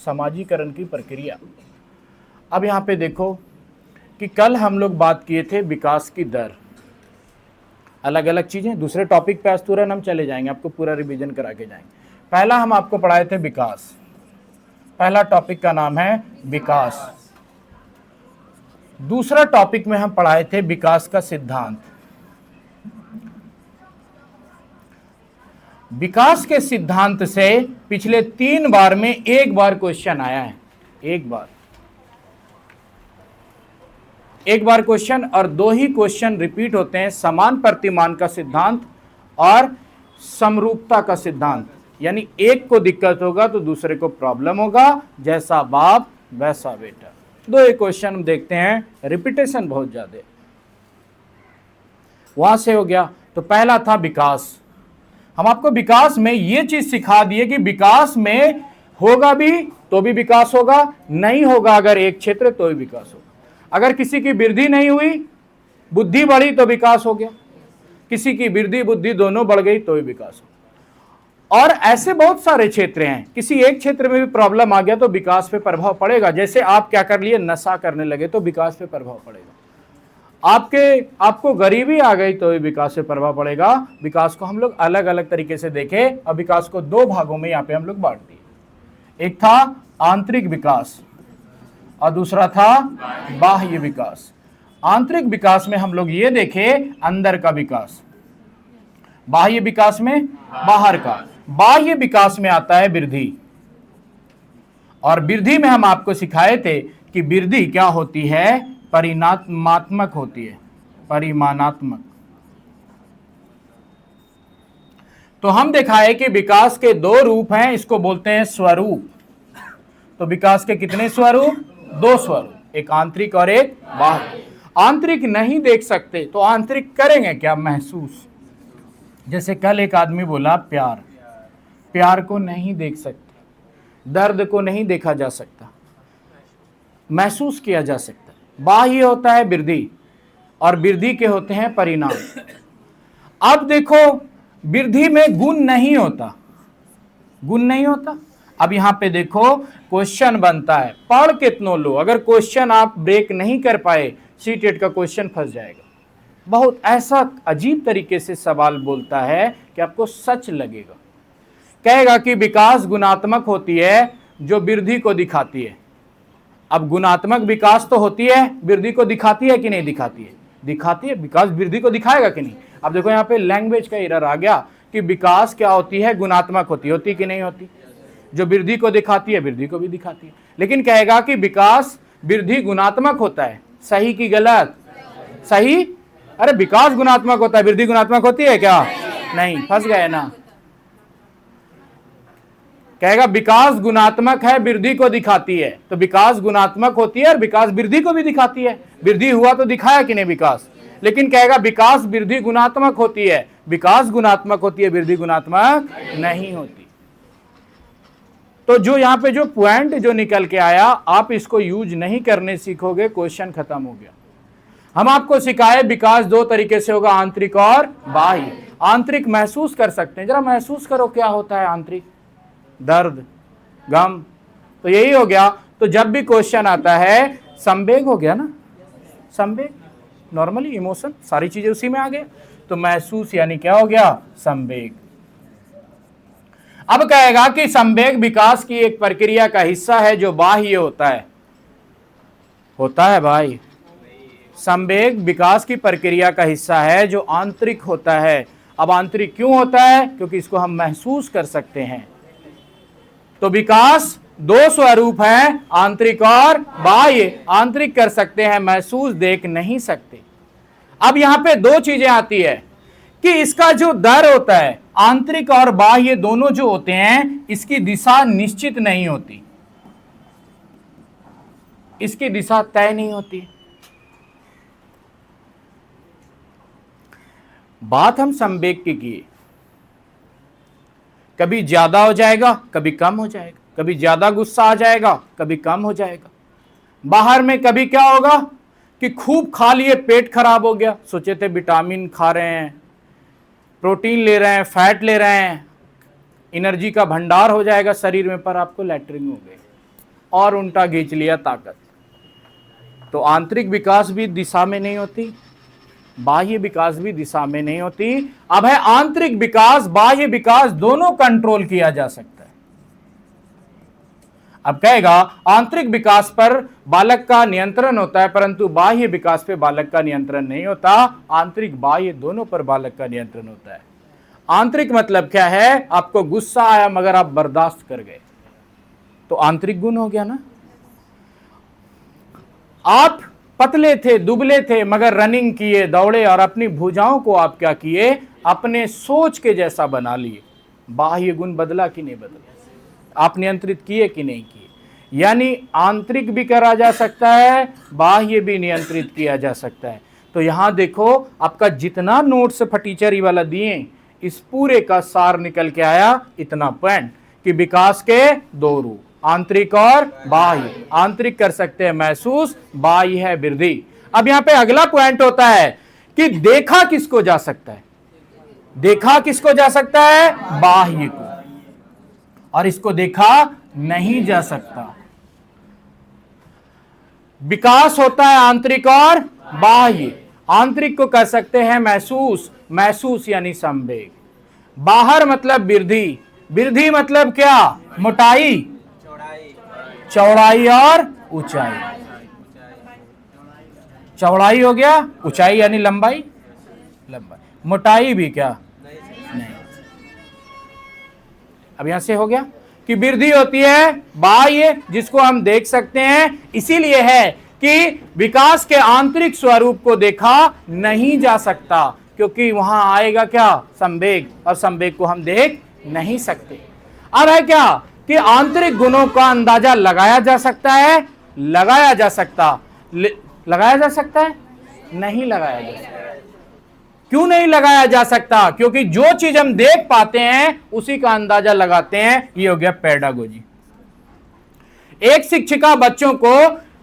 समाजीकरण की प्रक्रिया। अब यहाँ पे देखो कि कल हम लोग बात किए थे विकास की दर, अलग अलग चीजें। दूसरे टॉपिक पे आज तुरंत हम चले जाएंगे, आपको पूरा रिवीजन करा के जाएंगे। पहला हम आपको पढ़ाए थे विकास, पहला टॉपिक का नाम है विकास। दूसरा टॉपिक में हम पढ़ाए थे विकास का सिद्धांत। विकास के सिद्धांत से पिछले 3 बार में एक बार क्वेश्चन आया है, एक बार क्वेश्चन, और 2 ही क्वेश्चन रिपीट होते हैं, समान प्रतिमान का सिद्धांत और समरूपता का सिद्धांत। यानी एक को दिक्कत होगा तो दूसरे को प्रॉब्लम होगा, जैसा बाप वैसा बेटा। 2 ही क्वेश्चन हम देखते हैं, रिपीटेशन बहुत ज्यादा। वहां से हो गया। तो पहला था विकास। हम आपको विकास में ये चीज सिखा दिए कि विकास में होगा भी तो भी विकास होगा, नहीं होगा अगर एक क्षेत्र तो भी विकास होगा। अगर किसी की वृद्धि नहीं हुई, बुद्धि बढ़ी तो विकास हो गया, किसी की वृद्धि बुद्धि दोनों बढ़ गई तो भी विकास हो। और ऐसे बहुत सारे क्षेत्र हैं, किसी एक क्षेत्र में भी प्रॉब्लम आ गया तो विकास पे प्रभाव पड़ेगा। जैसे आप क्या कर लिए, नशा करने लगे तो विकास पे प्रभाव पड़ेगा। आपको गरीबी आ गई तो भी विकास पे प्रभाव पड़ेगा। विकास को हम लोग अलग अलग तरीके से देखें। अब विकास को 2 भागों में यहाँ पे हम लोग बांट दिए, एक था आंतरिक विकास और दूसरा था बाह्य विकास। आंतरिक विकास में हम लोग ये देखे अंदर का विकास, बाह्य विकास में बाहर का। बाह्य विकास में आता है वृद्धि, और वृद्धि में हम आपको सिखाए थे कि वृद्धि क्या होती है, परिमाणात्मक होती है, परिमाणात्मक। तो हम दिखाए कि विकास के 2 रूप हैं, इसको बोलते हैं स्वरूप। तो विकास के कितने स्वरूप, 2 स्वरूप, एक आंतरिक और एक बाह्य। आंतरिक नहीं देख सकते तो आंतरिक करेंगे क्या, महसूस। जैसे कल एक आदमी बोला प्यार को नहीं देख सकते, दर्द को नहीं देखा जा सकता, महसूस किया जा सकता। बाह्य होता है वृद्धि, और वृद्धि के होते हैं परिणाम। अब देखो वृद्धि में गुण नहीं होता, गुण नहीं होता। अब यहां पे देखो क्वेश्चन बनता है, पढ़ कितनों लो, अगर क्वेश्चन आप ब्रेक नहीं कर पाए सीटेट का क्वेश्चन फंस जाएगा। बहुत ऐसा अजीब तरीके से सवाल बोलता है कि आपको सच लगेगा। कहेगा कि विकास गुणात्मक होती है जो वृद्धि को दिखाती है। अब गुणात्मक विकास तो होती है, वृद्धि को दिखाती है कि नहीं दिखाती है, दिखाती है। विकास वृद्धि को दिखाएगा कि नहीं। अब देखो यहाँ पे लैंग्वेज का एरर आ गया कि विकास क्या होती है, गुणात्मक होती कि नहीं होती। जो वृद्धि को दिखाती है वृद्धि को भी दिखाती है, लेकिन कहेगा कि विकास वृद्धि गुणात्मक होता है। सही की गलत, सही। अरे विकास गुणात्मक होता है, वृद्धि गुणात्मक होती है क्या, नहीं, फंस गए ना। कहेगा विकास गुणात्मक है, वृद्धि को दिखाती है, तो विकास गुणात्मक होती है और विकास वृद्धि को भी दिखाती है। वृद्धि हुआ तो दिखाया कि नहीं विकास, लेकिन कहेगा विकास वृद्धि गुणात्मक होती है, विकास गुणात्मक होती है, वृद्धि गुणात्मक नहीं होती। तो जो यहाँ पे जो पॉइंट जो निकल के आया, आप इसको यूज नहीं करने सीखोगे, क्वेश्चन खत्म हो गया। हम आपको सिखाए विकास 2 तरीके से होगा, आंतरिक और बाह्य। आंतरिक महसूस कर सकते हैं, जरा महसूस करो क्या होता है आंतरिक, दर्द, गम, तो यही हो गया। तो जब भी क्वेश्चन आता है, संवेग हो गया ना, संवेग, नॉर्मली इमोशन, सारी चीजें उसी में आ गए। तो महसूस यानी क्या हो गया, संवेग। अब कहेगा कि संवेग विकास की एक प्रक्रिया का हिस्सा है जो बाह्य होता है भाई। संवेग विकास की प्रक्रिया का हिस्सा है जो आंतरिक होता है। अब आंतरिक क्यों होता है, क्योंकि इसको हम महसूस कर सकते हैं। तो विकास 2 स्वरूप हैं, आंतरिक और बाह्य। आंतरिक कर सकते हैं, महसूस देख नहीं सकते। अब यहां पे 2 चीजें आती है कि इसका जो दर होता है, आंतरिक और बाह्य दोनों जो होते हैं, इसकी दिशा निश्चित नहीं होती, इसकी दिशा तय नहीं होती। बात हम संवेग की किए, कभी ज्यादा हो जाएगा कभी कम हो जाएगा, कभी ज्यादा गुस्सा आ जाएगा कभी कम हो जाएगा। बाहर में कभी क्या होगा कि खूब खा लिए, पेट खराब हो गया, सोचे थे विटामिन खा रहे हैं, प्रोटीन ले रहे हैं, फैट ले रहे हैं, एनर्जी का भंडार हो जाएगा शरीर में, पर आपको लैट्रिन हो गई। और उल्टा खींच लिया ताकत। तो आंतरिक विकास भी दिशा में नहीं होती, बाह्य विकास भी दिशा में नहीं होती। अब है आंतरिक विकास, बाह्य विकास दोनों कंट्रोल किया जा सकता है। अब कहेगा आंतरिक विकास पर बालक का नियंत्रण होता है, परंतु बाह्य विकास पे बालक का नियंत्रण नहीं होता। आंतरिक बाह्य दोनों पर बालक का नियंत्रण होता है। आंतरिक मतलब क्या है? आपको गुस्सा आया मगर आप बर्दाश्त कर गए, तो आंतरिक गुण हो गया ना। आप पतले थे, दुबले थे, मगर रनिंग किए, दौड़े और अपनी भुजाओं को आप क्या किए? अपने सोच के जैसा बना लिए। बाह्य गुण बदला कि नहीं बदला? आप नियंत्रित किए कि नहीं किए? यानी आंतरिक भी करा जा सकता है, बाह्य भी नियंत्रित किया जा सकता है। तो यहां देखो, आपका जितना नोट्स फटीचरी वाला दिए, इस पूरे का सार निकल के आया इतना पॉइंट कि विकास के दो रूप, आंतरिक और बाह्य। आंतरिक कर सकते हैं महसूस, बाह्य है वृद्धि। अब यहां पे अगला पॉइंट होता है कि देखा किसको जा सकता है? देखा किसको जा सकता है? बाह्य को, और इसको देखा नहीं जा सकता। विकास होता है आंतरिक और बाह्य। आंतरिक को कर सकते हैं महसूस, महसूस यानी संवेग। बाहर मतलब वृद्धि, वृद्धि मतलब क्या? मोटाई, चौड़ाई और ऊंचाई। चौड़ाई हो गया, ऊंचाई यानी लंबाई, लंबाई। मोटाई भी क्या? नहीं। अब यहां से हो गया कि वृद्धि होती है बाह्य, जिसको हम देख सकते हैं। इसीलिए है कि विकास के आंतरिक स्वरूप को देखा नहीं जा सकता, क्योंकि वहां आएगा क्या? संवेग, और संवेग को हम देख नहीं सकते। अब है क्या कि आंतरिक गुणों का अंदाजा लगाया जा सकता है, लगाया जा सकता, लगाया जा सकता है, नहीं लगाया जा सकता। क्यों नहीं लगाया जा सकता? क्योंकि जो चीज हम देख पाते हैं उसी का अंदाजा लगाते हैं। ये हो गया पेडागोजी। एक शिक्षिका बच्चों को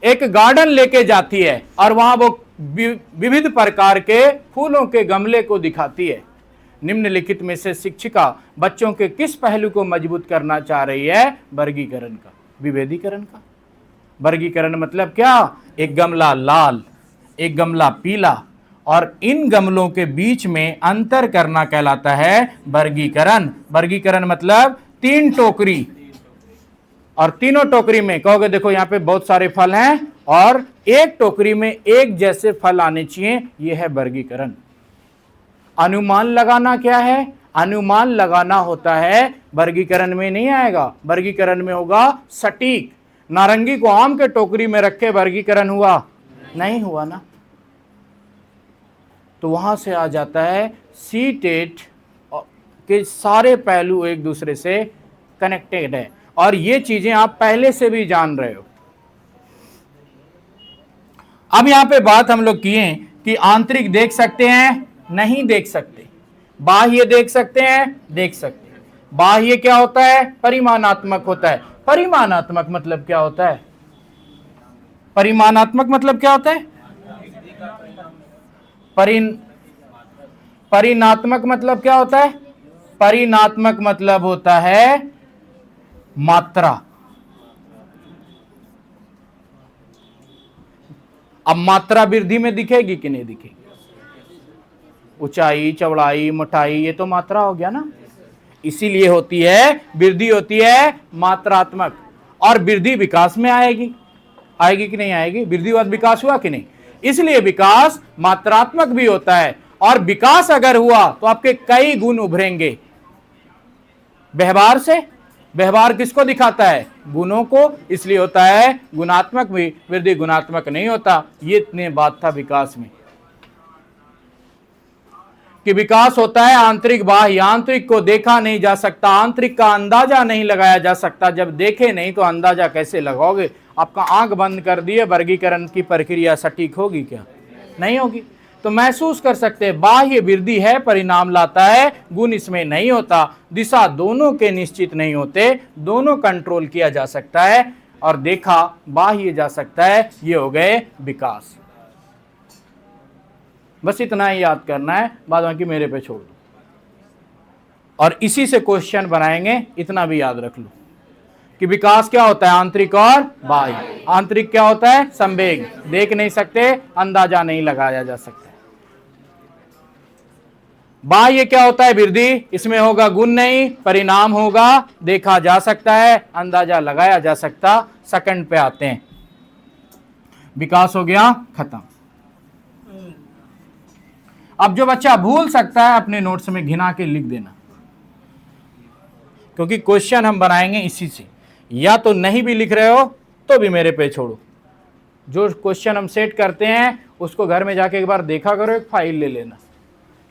एक गार्डन लेके जाती है और वहां वो विविध प्रकार के फूलों के गमले को दिखाती है। निम्नलिखित में से शिक्षिका बच्चों के किस पहलू को मजबूत करना चाह रही है? वर्गीकरण का, विभेदीकरण का। वर्गीकरण मतलब क्या? एक गमला लाल, एक गमला पीला, और इन गमलों के बीच में अंतर करना कहलाता है वर्गीकरण। वर्गीकरण मतलब तीन टोकरी, और तीनों टोकरी में कहोगे देखो यहां पे बहुत सारे फल हैं और एक टोकरी में एक जैसे फल आने चाहिए, यह है वर्गीकरण। अनुमान लगाना क्या है? अनुमान लगाना होता है, वर्गीकरण में नहीं आएगा। वर्गीकरण में होगा सटीक। नारंगी को आम के टोकरी में रखे वर्गीकरण हुआ? नहीं हुआ ना। तो वहां से आ जाता है सी-टेट के सारे पहलू एक दूसरे से कनेक्टेड है, और ये चीजें आप पहले से भी जान रहे हो। अब यहां पे बात हम लोग किए कि आंतरिक देख सकते हैं, नहीं देख सकते। बाह्य देख सकते हैं, देख सकते हैं। बाह्य क्या होता है? परिमाणात्मक होता है। परिमाणात्मक मतलब क्या होता है? परिमाणात्मक मतलब क्या होता है? परिणात्मक मतलब क्या होता है? परिणात्मक मतलब होता है मात्रा। अब मात्रा वृद्धि में दिखेगी कि नहीं दिखेगी? ऊंचाई, चौड़ाई, मोटाई, ये तो मात्रा हो गया ना। इसीलिए होती है वृद्धि, होती है मात्रात्मक। और वृद्धि विकास में आएगी, आएगी कि नहीं आएगी? वृद्धि और विकास हुआ कि नहीं? इसलिए विकास मात्रात्मक भी होता है, और विकास अगर हुआ तो आपके कई गुण उभरेंगे व्यवहार से। व्यवहार किसको दिखाता है? गुणों को। इसलिए होता है गुणात्मक भी, वृद्धि गुणात्मक नहीं होता। ये इतने बात था विकास में कि विकास होता है आंतरिक बाह्य। आंतरिक को देखा नहीं जा सकता, आंतरिक का अंदाजा नहीं लगाया जा सकता। जब देखे नहीं तो अंदाजा कैसे लगाओगे? आपका आंख बंद कर दिए, वर्गीकरण की प्रक्रिया सटीक होगी क्या? नहीं होगी। तो महसूस कर सकते हैं बाह्य वृद्धि है, परिणाम लाता है, गुण इसमें नहीं होता। दिशा दोनों के निश्चित नहीं होते, दोनों कंट्रोल किया जा सकता है, और देखा बाह्य जा सकता है। ये हो गए विकास। बस इतना ही याद करना है, बाद बाकी मेरे पे छोड़ दो, और इसी से क्वेश्चन बनाएंगे, इतना भी याद रख लो। कि विकास क्या होता है, आंतरिक और बाह्य। आंतरिक क्या होता है, संवेग, देख नहीं सकते, अंदाजा नहीं लगाया जा सकता। बाह्य क्या होता है, वृद्धि, इसमें होगा गुण नहीं, परिणाम होगा, देखा जा सकता है, अंदाजा लगाया जा सकता। सेकंड पे आते हैं, विकास हो गया खत्म। अब जो बच्चा भूल सकता है अपने नोट्स में घिना के लिख देना, क्योंकि क्वेश्चन हम बनाएंगे इसी से। या तो नहीं भी लिख रहे हो तो भी मेरे पे छोड़ो, जो क्वेश्चन हम सेट करते हैं उसको घर में जाके एक बार देखा करो, एक फाइल ले लेना,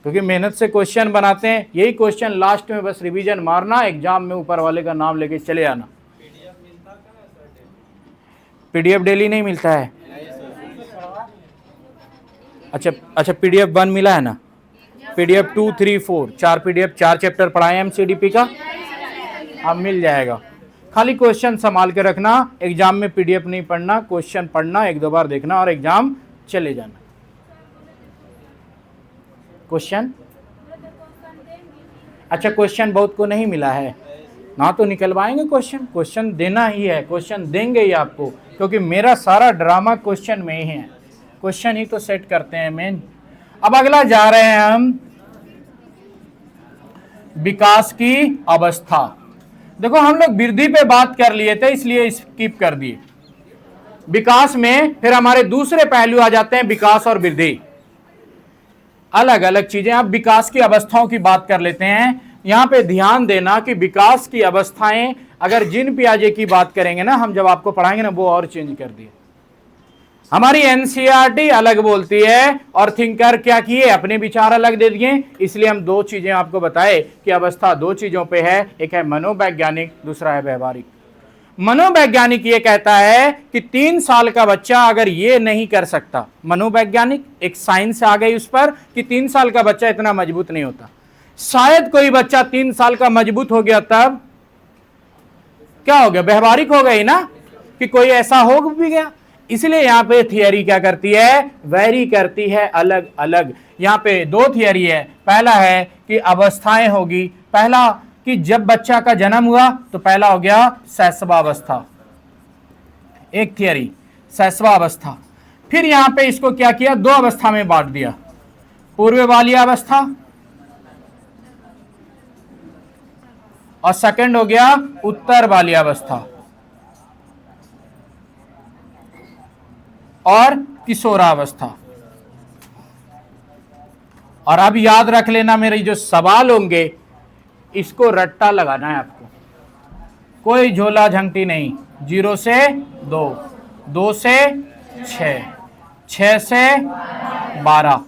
क्योंकि मेहनत से क्वेश्चन बनाते हैं। यही क्वेश्चन लास्ट में बस रिवीजन मारना, एग्जाम में ऊपर वाले का नाम लेके चले आना। पीडीएफ डेली नहीं मिलता है? अच्छा पीडीएफ 1 मिला है ना, पीडीएफ 2, 3, 4, 4 पीडीएफ, 4 चैप्टर पढ़ाए एमसीडीपी का, अब मिल जाएगा। खाली क्वेश्चन संभाल के रखना, एग्जाम में पीडीएफ नहीं पढ़ना, क्वेश्चन पढ़ना, 1-2 बार देखना और एग्जाम चले जाना। क्वेश्चन, अच्छा क्वेश्चन बहुत को नहीं मिला है ना, तो निकलवाएंगे क्वेश्चन, क्वेश्चन देना ही है, क्वेश्चन देंगे ही आपको, क्योंकि मेरा सारा ड्रामा क्वेश्चन में ही है, क्वेश्चन ही तो सेट करते हैं मेन। अब अगला जा रहे हैं हम, विकास की अवस्था। देखो हम लोग वृद्धि पे बात कर लिए थे, इसलिए स्किप कर दिए। विकास में फिर हमारे दूसरे पहलू आ जाते हैं, विकास और वृद्धि अलग अलग चीजें। अब विकास की अवस्थाओं की बात कर लेते हैं। यहां पे ध्यान देना कि विकास की अवस्थाएं, अगर जीन पियाजे की बात करेंगे ना हम, जब आपको पढ़ाएंगे ना, वो और चेंज कर दिए। हमारी एनसीईआरटी अलग बोलती है और थिंकर क्या किए, अपने विचार अलग दे दिए। इसलिए हम 2 चीजें आपको बताए कि अवस्था 2 चीजों पे है, एक है मनोवैज्ञानिक, दूसरा है व्यवहारिक। मनोवैज्ञानिक ये कहता है कि 3 साल का बच्चा अगर ये नहीं कर सकता, मनोवैज्ञानिक एक साइंस आ गई उस पर कि 3 साल का बच्चा इतना मजबूत नहीं होता। शायद कोई बच्चा 3 साल का मजबूत हो गया, तब क्या हो गया, व्यवहारिक हो गई ना, कि कोई ऐसा हो भी गया। इसलिए यहां पे थियरी क्या करती है, वैरी करती है अलग अलग। यहां पे 2 थियरी है। पहला है कि अवस्थाएं होगी, पहला कि जब बच्चा का जन्म हुआ तो पहला हो गया शैशवावस्था, एक थियरी शैशवावस्था। फिर यहां पे इसको क्या किया, 2 अवस्था में बांट दिया, पूर्व बाल्यावस्था और सेकंड हो गया उत्तर बाल्यावस्था और किशोरावस्था। और अब याद रख लेना, मेरे जो सवाल होंगे इसको रट्टा लगाना है आपको, कोई झोला झंगटी नहीं। 0 से 2, 2 से 6, 6 से 12,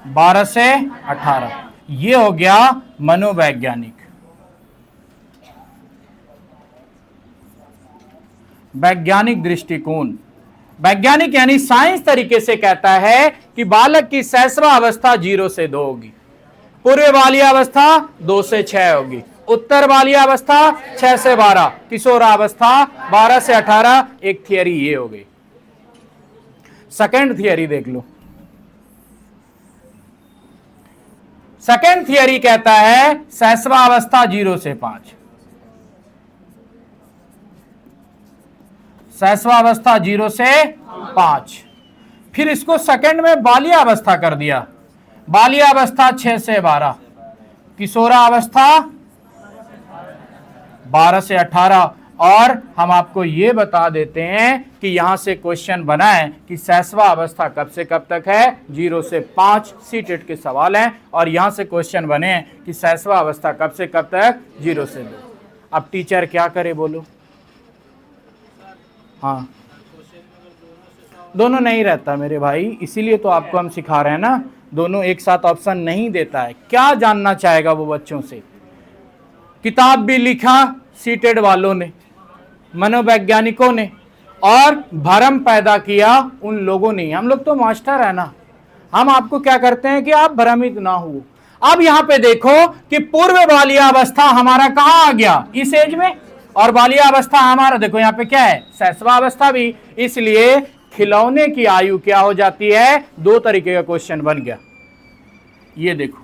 12 से 18। ये हो गया मनोवैज्ञानिक। वैज्ञानिक दृष्टिकोण, वैज्ञानिक यानी साइंस तरीके से कहता है कि बालक की शैशवावस्था 0 से 2 होगी, पूर्व बाल्यावस्था 2 से 6 होगी, उत्तर बाल्यावस्था 6 से 12, किशोरावस्था 12 से 18। एक थियरी ये हो गई। सेकंड थियरी देख लो। सेकंड थियरी कहता है शैशवावस्था 0 से 5, शैशवावस्था 0 से 5। फिर इसको सेकंड में बाल्यावस्था कर दिया, बाल्यावस्था 6 से 12, किशोरावस्था 12 से 18। और हम आपको ये बता देते हैं कि यहां से क्वेश्चन बना है कि शैशवावस्था कब से कब तक है, 0 से 5। सीटेट के सवाल हैं और यहां से क्वेश्चन बने हैं कि शैशवावस्था कब से कब तक, 0 से 2। अब टीचर क्या करे बोलो? हाँ, दोनों नहीं रहता मेरे भाई, इसीलिए तो आपको हम सिखा रहे हैं ना, दोनों एक साथ ऑप्शन नहीं देता है। क्या जानना चाहेगा वो बच्चों से? किताब भी लिखा सीटेड वालों ने, मनोवैज्ञानिकों ने, और भ्रम पैदा किया उन लोगों ने। हम लोग तो मास्टर है ना, हम आपको क्या करते हैं कि आप भ्रमित ना हो। अब यहां पे देखो कि पूर्व बाल्यावस्था हमारा कहां आ गया, इस एज में, और बाल्यावस्था हमारा देखो यहां पे क्या है, शैशवावस्था भी। इसलिए खिलौने की आयु क्या हो जाती है, 2 तरीके का क्वेश्चन बन गया। ये देखो,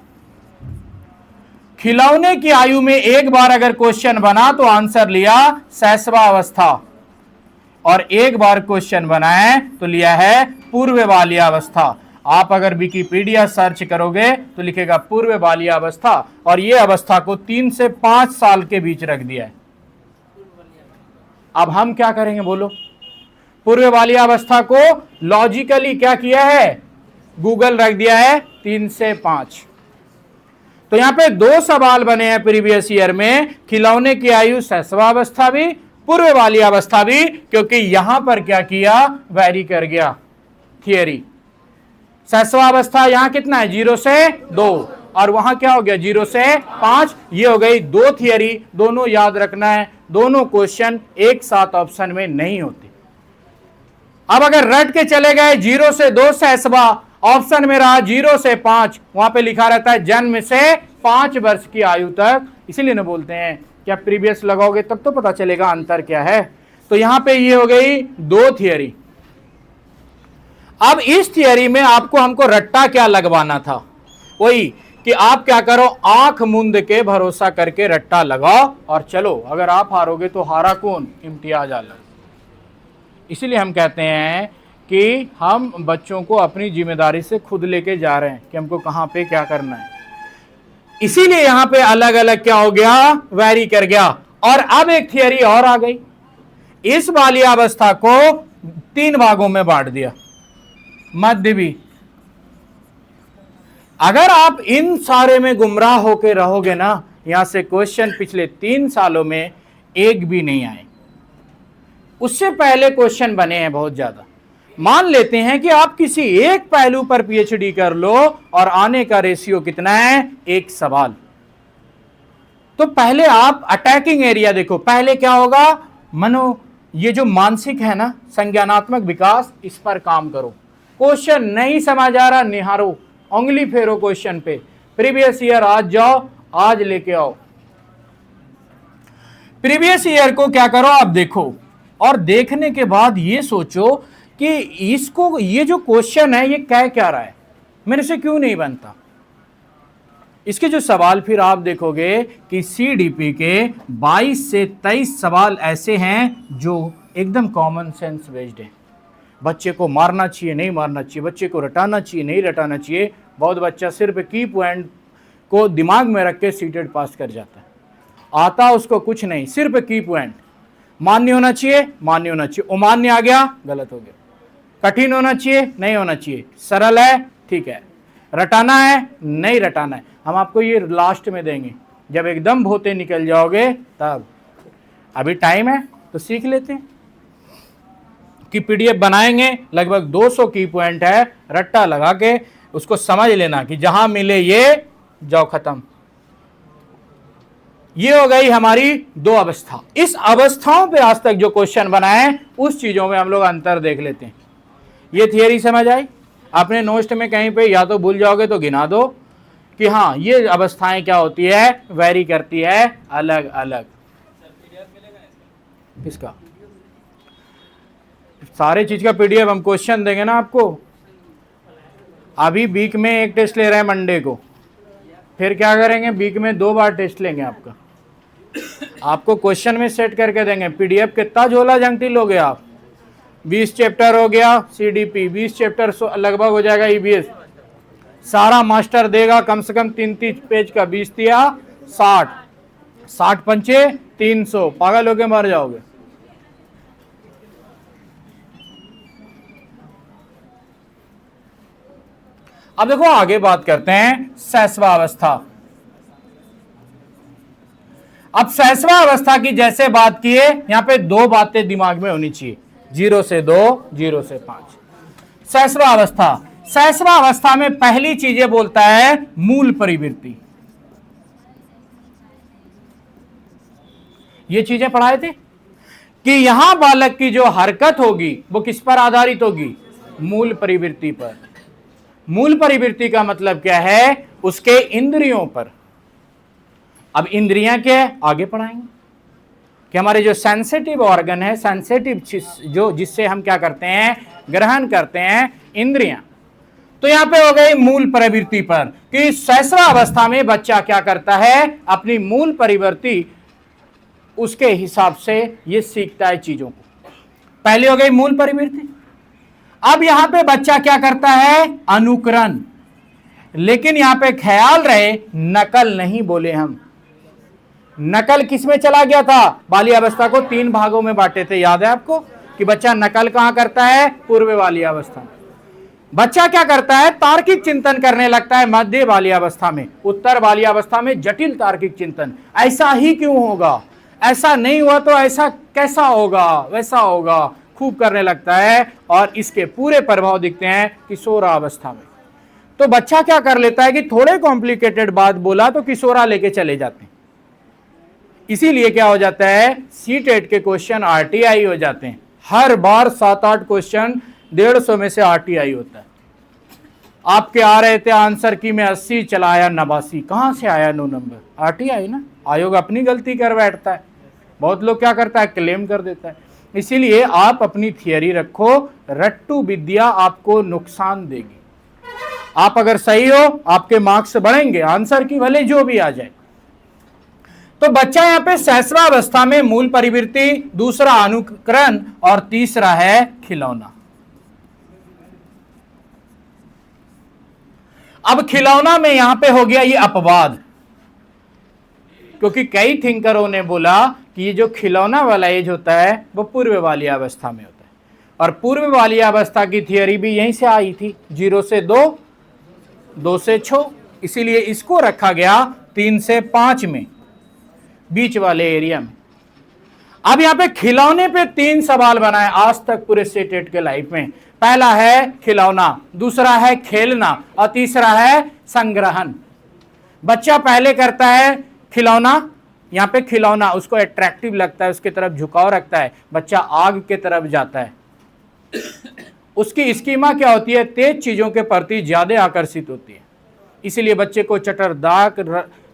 खिलौने की आयु में एक बार अगर क्वेश्चन बना तो आंसर लिया शैशवा अवस्था, और एक बार क्वेश्चन बनाए तो लिया है पूर्व बाल्यावस्था। आप अगर विकिपीडिया सर्च करोगे तो लिखेगा पूर्व बाल्यावस्था, और ये अवस्था को 3 से 5 साल के बीच रख दिया है। अब हम क्या करेंगे बोलो? पूर्व बाल्यावस्था को लॉजिकली क्या किया है, गूगल रख दिया है 3 से 5। तो यहां पे 2 सवाल बने हैं प्रीवियस ईयर में, खिलौने की आयु शैशवावस्था भी, पूर्व बाल्यावस्था भी, क्योंकि यहां पर क्या किया, वैरी कर गया थियरी। शैशवावस्था यहां कितना है, 0 से 2, और वहां क्या हो गया 0 से 5। ये हो गई 2 थियरी, दोनों याद रखना है, दोनों क्वेश्चन एक साथ ऑप्शन में नहीं होते। अब अगर रट के चले गए 0 से 2 शैशवा, ऑप्शन में रहा 0 से 5, वहां पे लिखा रहता है जन्म से 5 वर्ष की आयु तक, इसीलिए ना बोलते हैं क्या प्रीवियस लगाओगे तब तो पता चलेगा अंतर क्या है। तो यहां पे ये हो गई 2 थियरी। अब इस थियरी में आपको हमको रट्टा क्या लगवाना था, वही कि आप क्या करो, आंख मूंद के भरोसा करके रट्टा लगाओ और चलो। अगर आप हारोगे तो हारा कौन, इम्तियाज आलम। इसीलिए हम कहते हैं कि हम बच्चों को अपनी जिम्मेदारी से खुद लेके जा रहे हैं कि हमको कहां पे क्या करना है। इसीलिए यहां पे अलग अलग क्या हो गया, वैरी कर गया। और अब एक थियरी और आ गई, इस बाल्यावस्था को 3 भागों में बांट दिया, मध्य भी। अगर आप इन सारे में गुमराह होकर रहोगे ना, यहां से क्वेश्चन पिछले 3 सालों में एक भी नहीं आए। उससे पहले क्वेश्चन बने हैं बहुत ज्यादा। मान लेते हैं कि आप किसी एक पहलू पर पीएचडी कर लो और आने का रेशियो कितना है, 1 सवाल। तो पहले आप अटैकिंग एरिया देखो, पहले क्या होगा, ये जो मानसिक है ना, संज्ञानात्मक विकास, इस पर काम करो। क्वेश्चन नहीं समझ आ रहा, निहारो, उंगली फेरो क्वेश्चन पे, प्रीवियस ईयर आज जाओ, आज लेके आओ। प्रीवियस ईयर को क्या करो, आप देखो, और देखने के बाद ये सोचो कि इसको, ये जो क्वेश्चन है ये कह क्या रहा है, मेरे से क्यों नहीं बनता। इसके जो सवाल फिर आप देखोगे कि सीडीपी के 22 से 23 सवाल ऐसे हैं जो एकदम कॉमन सेंस बेस्ड है। बच्चे को मारना चाहिए, नहीं मारना चाहिए, बच्चे को रटाना चाहिए, नहीं रटाना चाहिए। बहुत बच्चा सिर्फ की पॉइंट को दिमाग में रख के सीटेड पास कर जाता है, आता उसको कुछ नहीं, सिर्फ की पॉइंट। मान्य होना चाहिए, मान्य होना चाहिए, अमान्य आ गया, गलत हो गया। कठिन होना चाहिए, नहीं होना चाहिए, सरल है, ठीक है। रटाना है, नहीं रटाना है, हम आपको ये लास्ट में देंगे, जब एकदम भोते निकल जाओगे तब। अभी टाइम है तो सीख लेते हैं कि पीडीएफ बनाएंगे, लगभग 200 की पॉइंट है, रट्टा लगा के उसको समझ लेना कि जहां मिले ये जाओ खत्म। ये हो गई हमारी 2 अवस्था। इस अवस्थाओं पे आज तक जो क्वेश्चन बनाए उस चीजों में हम लोग अंतर देख लेते हैं। ये थियरी समझ आई? अपने नोट में कहीं पे या तो भूल जाओगे तो गिना दो कि हाँ ये अवस्थाएं क्या होती है, वैरी करती है अलग अलग। किसका? सारे चीज का पीडीएफ हम क्वेश्चन देंगे ना आपको। अभी वीक में 1 टेस्ट ले रहे हैं मंडे को, फिर क्या करेंगे, वीक में 2 बार टेस्ट लेंगे आपका। आपको क्वेश्चन में सेट करके देंगे। पीडीएफ कितना झोला झंगटी लोगे आप? 20 चैप्टर हो गया सीडीपी, 20 चैप्टर लगभग हो जाएगा ईवीएस। सारा मास्टर देगा कम से कम 3-3 पेज का, 20 दिया 60, 60 पंचे 300, पागल होके मर जाओगे। अब देखो आगे बात करते हैं शैशवावस्था। अब शैशवावस्था की जैसे बात किए, यहां पे 2 बातें दिमाग में होनी चाहिए, 0 से 2, 0 से 5। शैशवावस्था, शैशवावस्था में पहली चीज ये बोलता है मूल परिवृत्ति। ये चीजें पढ़ाए थे कि यहां बालक की जो हरकत होगी वो किस पर आधारित होगी, मूल परिवृत्ति पर। मूल परिवृत्ति का मतलब क्या है, उसके इंद्रियों पर। अब इंद्रियां क्या है, आगे पढ़ाएंगे कि हमारे जो सेंसिटिव ऑर्गन है, सेंसिटिव जो जिससे हम क्या करते हैं, ग्रहण करते हैं, इंद्रियां। तो यहां पे हो गई मूल प्रवृत्ति पर कि शैशवावस्था में बच्चा क्या करता है, अपनी मूल प्रवृत्ति उसके हिसाब से ये सीखता है चीजों को। पहले हो गई मूल प्रवृत्ति। अब यहां पे बच्चा क्या करता है, अनुकरण। लेकिन यहां पे ख्याल रहे, नकल नहीं बोले हम। नकल किसमें चला गया था, बाल्यावस्था को 3 भागों में बांटे थे, याद है आपको कि बच्चा नकल कहां करता है, पूर्व बाल्यावस्था में। बच्चा क्या करता है, तार्किक चिंतन करने लगता है मध्य बाल्यावस्था में, उत्तर बाल्यावस्था में जटिल तार्किक चिंतन। ऐसा ही क्यों होगा, ऐसा नहीं हुआ तो ऐसा कैसा होगा, वैसा होगा, खूब करने लगता है। और इसके पूरे प्रभाव दिखते हैं किशोरावस्था में। तो बच्चा क्या कर लेता है कि थोड़े कॉम्प्लिकेटेड बात बोला तो किशोरा लेके चले जाते हैं। इसीलिए क्या हो जाता है, सीटेट के क्वेश्चन आरटीआई हो जाते हैं। हर बार 7-8 क्वेश्चन 150 में से आरटीआई होता है। आपके आ रहे थे आंसर की में 80, चला आया 89, कहां से आया 9 नंबर, आरटीआई ना। आयोग अपनी गलती कर बैठता है। बहुत लोग क्या करता है, क्लेम कर देता है। इसीलिए आप अपनी थियरी रखो, रट्टू विद्या आपको नुकसान देगी। आप अगर सही हो, आपके मार्क्स बढ़ेंगे, आंसर की भले जो भी आ जाए। तो बच्चा यहां पे शैशवावस्था में मूल प्रवृत्ति, दूसरा अनुकरण और तीसरा है खिलौना। अब खिलौना में यहां पे हो गया ये अपवाद, क्योंकि कई थिंकरों ने बोला कि ये जो खिलौना वाला एज होता है वो पूर्व बाल्यावस्था में होता है। और पूर्व बाल्यावस्था की थियरी भी यहीं से आई थी, 0 से 2, 2 से 6। इसीलिए इसको रखा गया 3 से 5 में, बीच वाले एरिया में। अब यहां पे खिलौने पे 3 सवाल बनाए आज तक पूरे सेटेट के लाइफ में। पहला है खिलौना, दूसरा है खेलना और तीसरा है संग्रहण। बच्चा पहले करता है खिलौना, यहां पे खिलौना उसको अट्रैक्टिव लगता है, उसके तरफ झुकाव रखता है, बच्चा आग के तरफ जाता है। उसकी स्कीमा क्या होती है, तेज चीजों के प्रति ज्यादा आकर्षित होती है। इसीलिए बच्चे को चटरदार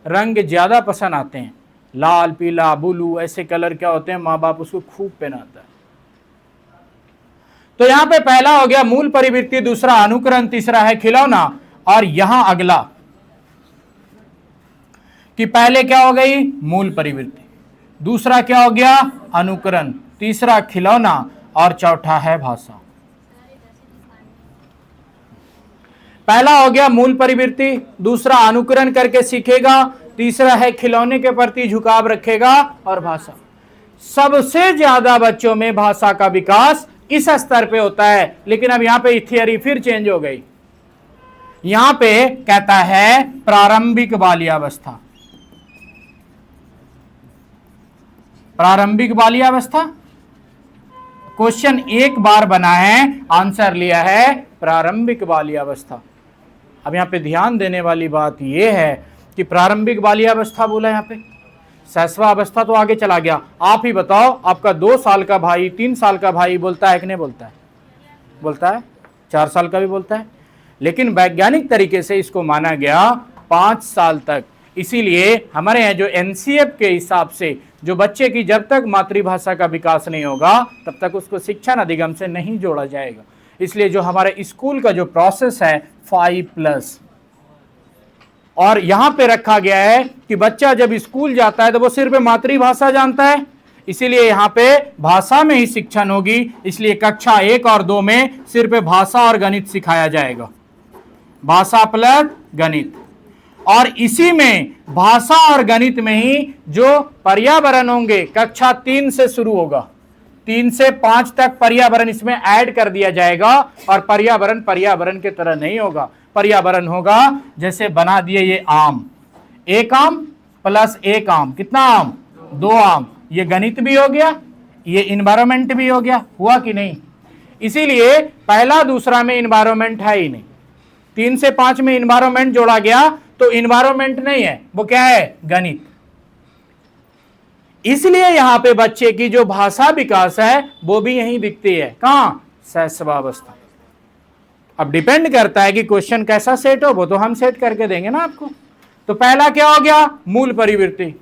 रंग ज्यादा पसंद आते हैं, लाल, पीला, ब्लू, ऐसे कलर क्या होते हैं, माँ बाप उसको खूब पहनाता है। तो यहां पे पहला हो गया मूल प्रवृत्ति, दूसरा अनुकरण, तीसरा है खिलौना। और यहां अगला कि पहले क्या हो गई, मूल प्रवृत्ति, दूसरा क्या हो गया, अनुकरण, तीसरा खिलौना और चौथा है भाषा। पहला हो गया मूल प्रवृत्ति, दूसरा अनुकरण करके सीखेगा, तीसरा है खिलौने के प्रति झुकाव रखेगा और भाषा। सबसे ज्यादा बच्चों में भाषा का विकास इस स्तर पे होता है। लेकिन अब यहां पे थियरी फिर चेंज हो गई। यहां पे कहता है प्रारंभिक बाल्यावस्था। प्रारंभिक बाल्यावस्था क्वेश्चन एक बार बना है, आंसर लिया है प्रारंभिक बाल्यावस्था। अब यहां पे ध्यान देने वाली बात यह है कि प्रारंभिक बाल्यावस्था बोला, यहां पे शैशवावस्था तो आगे चला गया। आप ही बताओ, आपका 2 साल का भाई 3 साल का भाई बोलता है कि नहीं बोलता है, बोलता है, 4 साल का भी बोलता है। लेकिन वैज्ञानिक तरीके से इसको माना गया 5 साल तक। इसीलिए हमारे यहाँ जो एनसीएफ के हिसाब से जो बच्चे की जब तक मातृभाषा का विकास नहीं होगा तब तक उसको शिक्षण अधिगम से नहीं जोड़ा जाएगा। इसलिए जो हमारे स्कूल का जो प्रोसेस है 5+, और यहां पे रखा गया है कि बच्चा जब स्कूल जाता है तो वो सिर्फ मातृभाषा जानता है, इसीलिए यहां पे भाषा में ही शिक्षण होगी। इसलिए कक्षा 1 और 2 में सिर्फ भाषा और गणित सिखाया जाएगा, भाषा प्लस गणित। और इसी में भाषा और गणित में ही जो पर्यावरण होंगे कक्षा 3 से शुरू होगा, 3 से 5 तक पर्यावरण इसमें ऐड कर दिया जाएगा। और पर्यावरण पर्यावरण के तरह नहीं होगा, पर्यावरण होगा जैसे बना दिए ये आम, 1 आम प्लस 1 आम, कितना आम, 2 आम। ये गणित भी हो गया, ये इन्वायरमेंट भी हो गया, हुआ कि नहीं। इसीलिए पहला दूसरा में इन्वायरमेंट है ही नहीं, 3 से 5 में इन्वायरमेंट जोड़ा गया तो इन्वायरमेंट नहीं है, वो क्या है, गणित। इसलिए यहां पे बच्चे की जो भाषा विकास है वो भी यहीं दिखती है, कहां, शैशवावस्था। अब डिपेंड करता है कि क्वेश्चन कैसा सेट हो, वो तो हम सेट करके देंगे ना आपको। तो पहला क्या हो गया, मूल प्रवृत्ति,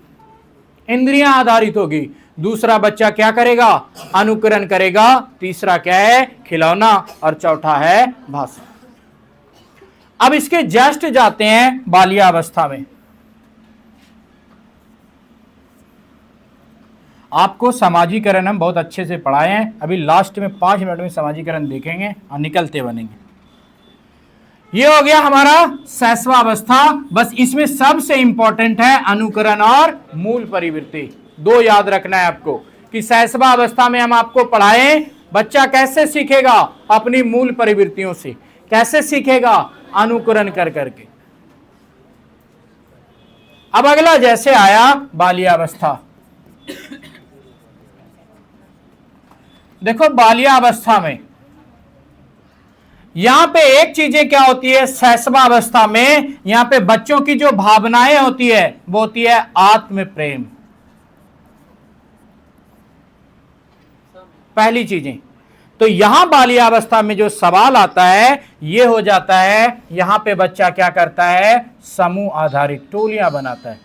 इंद्रियां आधारित होगी। दूसरा बच्चा क्या करेगा, अनुकरण करेगा। तीसरा क्या है, खिलौना। और चौथा है भाषा। अब इसके जस्ट जाते हैं बाल्यावस्था में। आपको समाजीकरण हम बहुत अच्छे से पढ़ाए हैं, अभी लास्ट में 5 मिनट में समाजीकरण देखेंगे और निकलते बनेंगे। ये हो गया हमारा शैशवावस्था। बस इसमें सबसे इंपॉर्टेंट है अनुकरण और मूल परिवृत्ति। 2 याद रखना है आपको कि शैशवावस्था में हम आपको पढ़ाएं बच्चा कैसे सीखेगा, अपनी मूल परिवृत्तियों से। कैसे सीखेगा? अनुकरण कर करके। अब अगला जैसे आया बाल्यावस्था। देखो बाल्यावस्था में यहां पे एक चीजें क्या होती है, शैशवावस्था में यहां पे बच्चों की जो भावनाएं होती है वो होती है आत्म प्रेम। पहली चीजें तो यहां बाल्यावस्था में जो सवाल आता है ये हो जाता है, यहां पे बच्चा क्या करता है, समूह आधारित टोलियां बनाता है।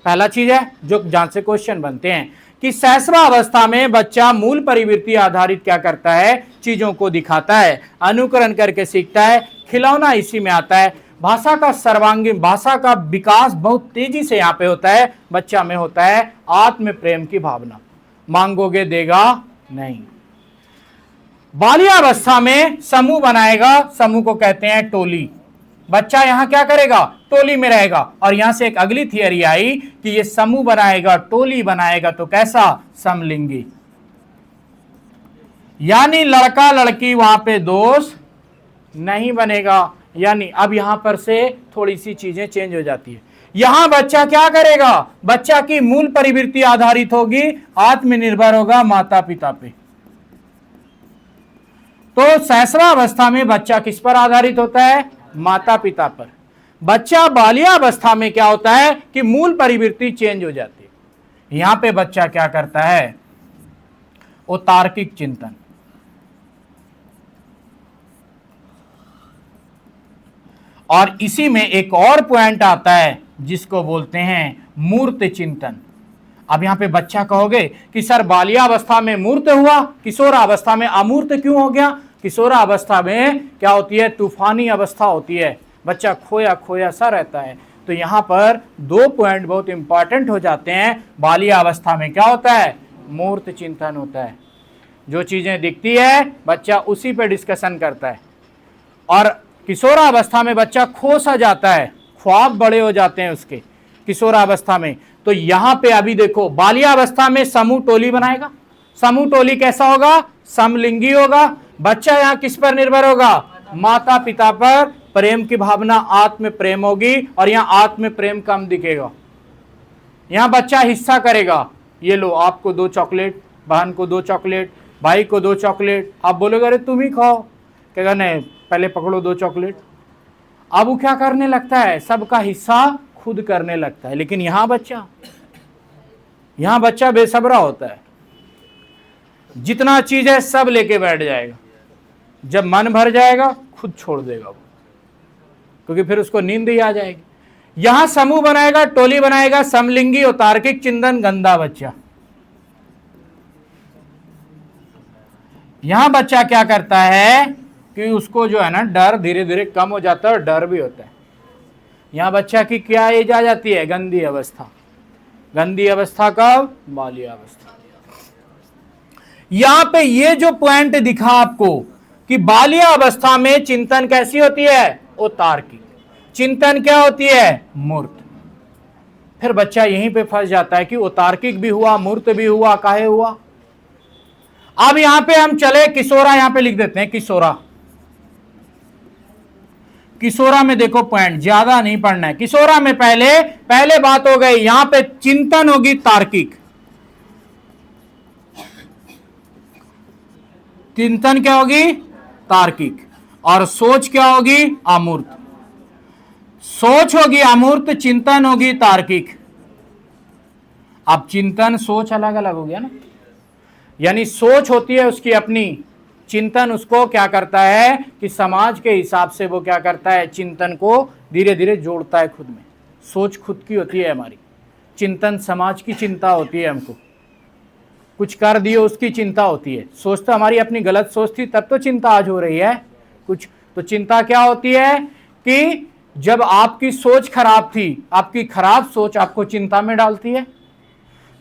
पहला चीज है जो जहां से क्वेश्चन बनते हैं कि शैशवावस्था में बच्चा मूल परिवृत्ति आधारित क्या करता है, चीजों को दिखाता है, अनुकरण करके सीखता है। खिलौना इसी में आता है। भाषा का सर्वांगीण, भाषा का विकास बहुत तेजी से यहाँ पे होता है। बच्चा में होता है आत्म प्रेम की भावना, मांगोगे देगा नहीं। बाल्यावस्था में समूह बनाएगा, समूह को कहते हैं टोली। बच्चा यहां क्या करेगा, टोली में रहेगा। और यहां से एक अगली थियरी आई कि ये समूह बनाएगा, टोली बनाएगा तो कैसा, समलिंगी। यानी लड़का लड़की वहां पे दोस्त नहीं बनेगा। यानी अब यहां पर से थोड़ी सी चीजें चेंज हो जाती है। यहां बच्चा क्या करेगा, बच्चा की मूल परिवृत्ति आधारित होगी, आत्मनिर्भर होगा माता पिता पे। तो शैशवावस्था में बच्चा किस पर आधारित होता है, माता पिता पर। बच्चा बाल्यावस्था में क्या होता है कि मूल परिवृत्ति चेंज हो जाती है। यहां पे बच्चा क्या करता है, वो तार्किक चिंतन। और इसी में एक और पॉइंट आता है जिसको बोलते हैं मूर्त चिंतन। अब यहां पे बच्चा कहोगे कि सर बाल्यावस्था में मूर्त हुआ, किशोरावस्था में अमूर्त क्यों हो गया? किशोरावस्था में क्या होती है, तूफानी अवस्था होती है, बच्चा खोया खोया सा रहता है। तो यहां पर 2 पॉइंट बहुत इंपॉर्टेंट हो जाते हैं। बाल्यावस्था में क्या होता है, मूर्त चिंतन होता है। जो चीजें दिखती है बच्चा उसी पे डिस्कशन करता है। और किशोरावस्था में बच्चा खो सा जाता है, ख्वाब बड़े हो जाते हैं उसके किशोरावस्था में। तो यहां पे अभी देखो बाल्यावस्था में समूह टोली बनाएगा। समूह टोली कैसा होगा, समलिंगी होगा। बच्चा यहां किस पर निर्भर होगा, माता पिता पर। प्रेम की भावना आत्म प्रेम होगी और यहां आत्म प्रेम कम दिखेगा। यहां बच्चा हिस्सा करेगा, ये लो आपको 2 चॉकलेट, बहन को 2 चॉकलेट, भाई को 2 चॉकलेट। आप बोलोगे अरे तुम ही खाओ, कहेगा नहीं पहले पकड़ो 2 चॉकलेट। अब वो क्या करने लगता है, सबका हिस्सा खुद करने लगता है। लेकिन यहां बच्चा बेसब्रा होता है, जितना चीज है सब लेके बैठ जाएगा। जब मन भर जाएगा खुद छोड़ देगा वो, क्योंकि फिर उसको नींद ही आ जाएगी। यहां समूह बनाएगा, टोली बनाएगा, समलिंगी और तार्किक चिंतन, गंदा बच्चा। यहां बच्चा क्या करता है कि उसको जो है ना डर धीरे धीरे कम हो जाता है और डर भी होता है। यहां बच्चा की क्या एज आ जाती है, गंदी अवस्था। गंदी अवस्था कब, बाल्यावस्था। यहां पे ये जो पॉइंट दिखा आपको कि बाल्यावस्था में चिंतन कैसी होती है, वो तार्किक। चिंतन क्या होती है, मूर्त। फिर बच्चा यहीं पे फंस जाता है कि वो तार्किक भी हुआ, मूर्त भी हुआ, काहे हुआ। अब यहां पे हम चले किशोरा, यहां पे लिख देते हैं किशोरा। किशोरा में देखो पॉइंट ज्यादा नहीं पढ़ना है। किशोरा में पहले बात हो गई, यहां पे चिंतन होगी तार्किक। चिंतन क्या होगी, तार्किक। और सोच क्या होगी, अमूर्त। सोच होगी अमूर्त, चिंतन होगी तार्किक। अब चिंतन सोच अलग अलग हो गया ना। यानी सोच होती है उसकी अपनी, चिंतन उसको क्या करता है कि समाज के हिसाब से वो क्या करता है, चिंतन को धीरे धीरे जोड़ता है खुद में। सोच खुद की होती है हमारी, चिंतन समाज की चिंता होती है। हमको कुछ कर दियो उसकी चिंता होती है। सोच तो हमारी अपनी गलत सोच थी, तब तो चिंता आज हो रही है कुछ। तो चिंता क्या होती है कि जब आपकी सोच खराब थी, आपकी खराब सोच आपको चिंता में डालती है।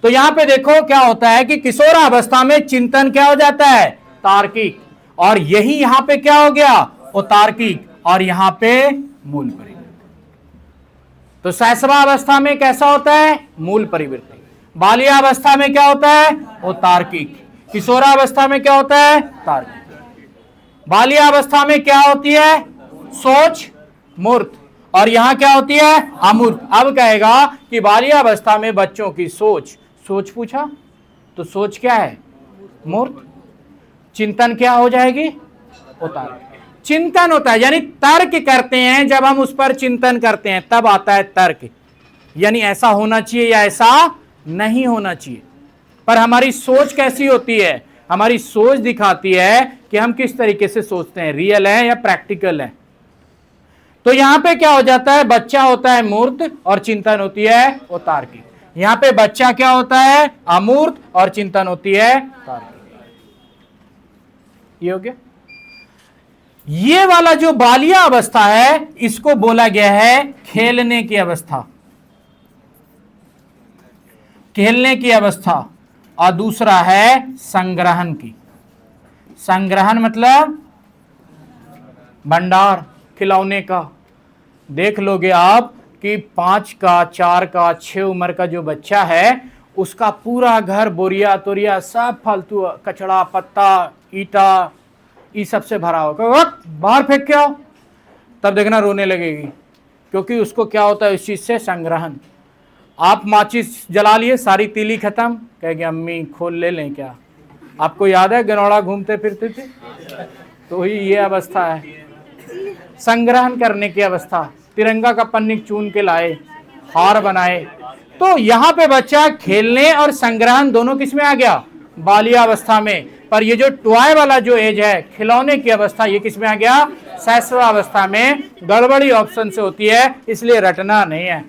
तो यहां पे देखो क्या होता है कि किशोरावस्था में चिंतन क्या हो जाता है, तार्किक, और यही यहां पे क्या हो गया, वो तार्किक, और यहां पे मूल परिवर्तन। तो शैशवावस्था में कैसा होता है, मूल परिवर्तन। बाल्यावस्था में क्या होता है, वो तार्किक। किशोरावस्था में क्या होता है, तार्किक। बाल्यावस्था में क्या होती है, सोच मूर्त, और यहां क्या होती है, अमूर्त। अब कहेगा कि बाल्यावस्था में बच्चों की सोच, सोच पूछा तो सोच क्या है, मूर्त। चिंतन क्या हो जाएगी, होता है, चिंतन होता है, यानी तर्क करते हैं। जब हम उस पर चिंतन करते हैं तब आता है तर्क, यानी ऐसा होना चाहिए या ऐसा नहीं होना चाहिए। पर हमारी सोच कैसी होती है, हमारी सोच दिखाती है कि हम किस तरीके से सोचते हैं, रियल है या प्रैक्टिकल है। तो यहां पे क्या हो जाता है, बच्चा होता है मूर्त और चिंतन होती है वो तार्किक। यहां पे बच्चा क्या होता है, अमूर्त, और चिंतन होती है तार्किक। ये हो गया। ये वाला जो बालिया अवस्था है इसको बोला गया है खेलने की अवस्था, खेलने की अवस्था। और दूसरा है संग्रहण की। संग्रहण मतलब भंडार, खिलौने का। देख लोगे आप कि 5 का, 4 का, 6 उम्र का जो बच्चा है उसका पूरा घर बोरिया तोरिया सब फालतू कचड़ा पत्ता ईटा ये सबसे भरा होगा, बाहर फेंक के आओ, तब देखना रोने लगेगी। क्योंकि उसको क्या होता है इस चीज से, संग्रहण। आप माचिस जला लिए, सारी तीली खत्म, कहेगी अम्मी खोल ले लें क्या। आपको याद है गनौड़ा घूमते फिरते थे, तो ये अवस्था है संग्रहण करने की अवस्था। तिरंगा का पन्निक चुन के लाए, हार बनाए। तो यहाँ पे बच्चा खेलने और संग्रहण दोनों किस में आ गया, बालिया अवस्था में। पर ये जो टॉय वाला जो एज है, खिलौने की अवस्था, ये किस में आ गया, शैशवावस्था में। गड़बड़ी ऑप्शन से होती है, इसलिए रटना नहीं है।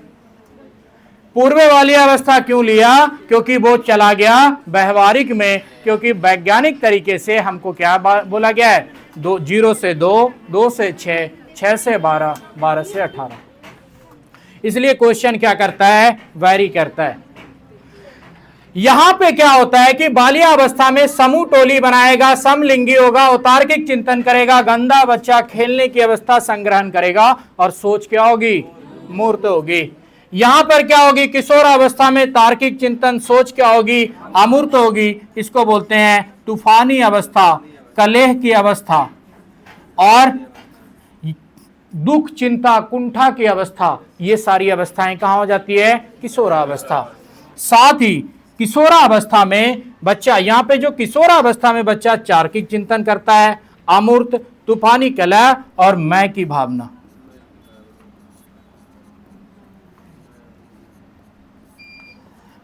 पूर्व वाली अवस्था क्यों लिया, क्योंकि वो चला गया व्यवहारिक में। क्योंकि वैज्ञानिक तरीके से हमको क्या बोला गया है, 0 से 2, 2 से 6, 6 से 12, 12 से 18। इसलिए क्वेश्चन क्या करता है, वैरी करता है। यहां पे क्या होता है कि बालिया अवस्था में समूह टोली बनाएगा, समलिंगी होगा, तार्किक चिंतन करेगा। गंदा बच्चा खेलने की अवस्था संग्रहण करेगा, और सोच क्या होगी, मूर्त होगी। यहां पर क्या होगी, किशोर अवस्था में तार्किक चिंतन, सोच क्या होगी, अमूर्त होगी। इसको बोलते हैं तूफानी अवस्था, कलेह की अवस्था, और दुख चिंता कुंठा की अवस्था। ये सारी अवस्थाएं कहां हो जाती है, किशोरावस्था। साथ ही किशोरावस्था में बच्चा, यहां पे जो किशोरावस्था में बच्चा तार्किक चिंतन करता है, अमूर्त, तूफानी कलह और मैं की भावना।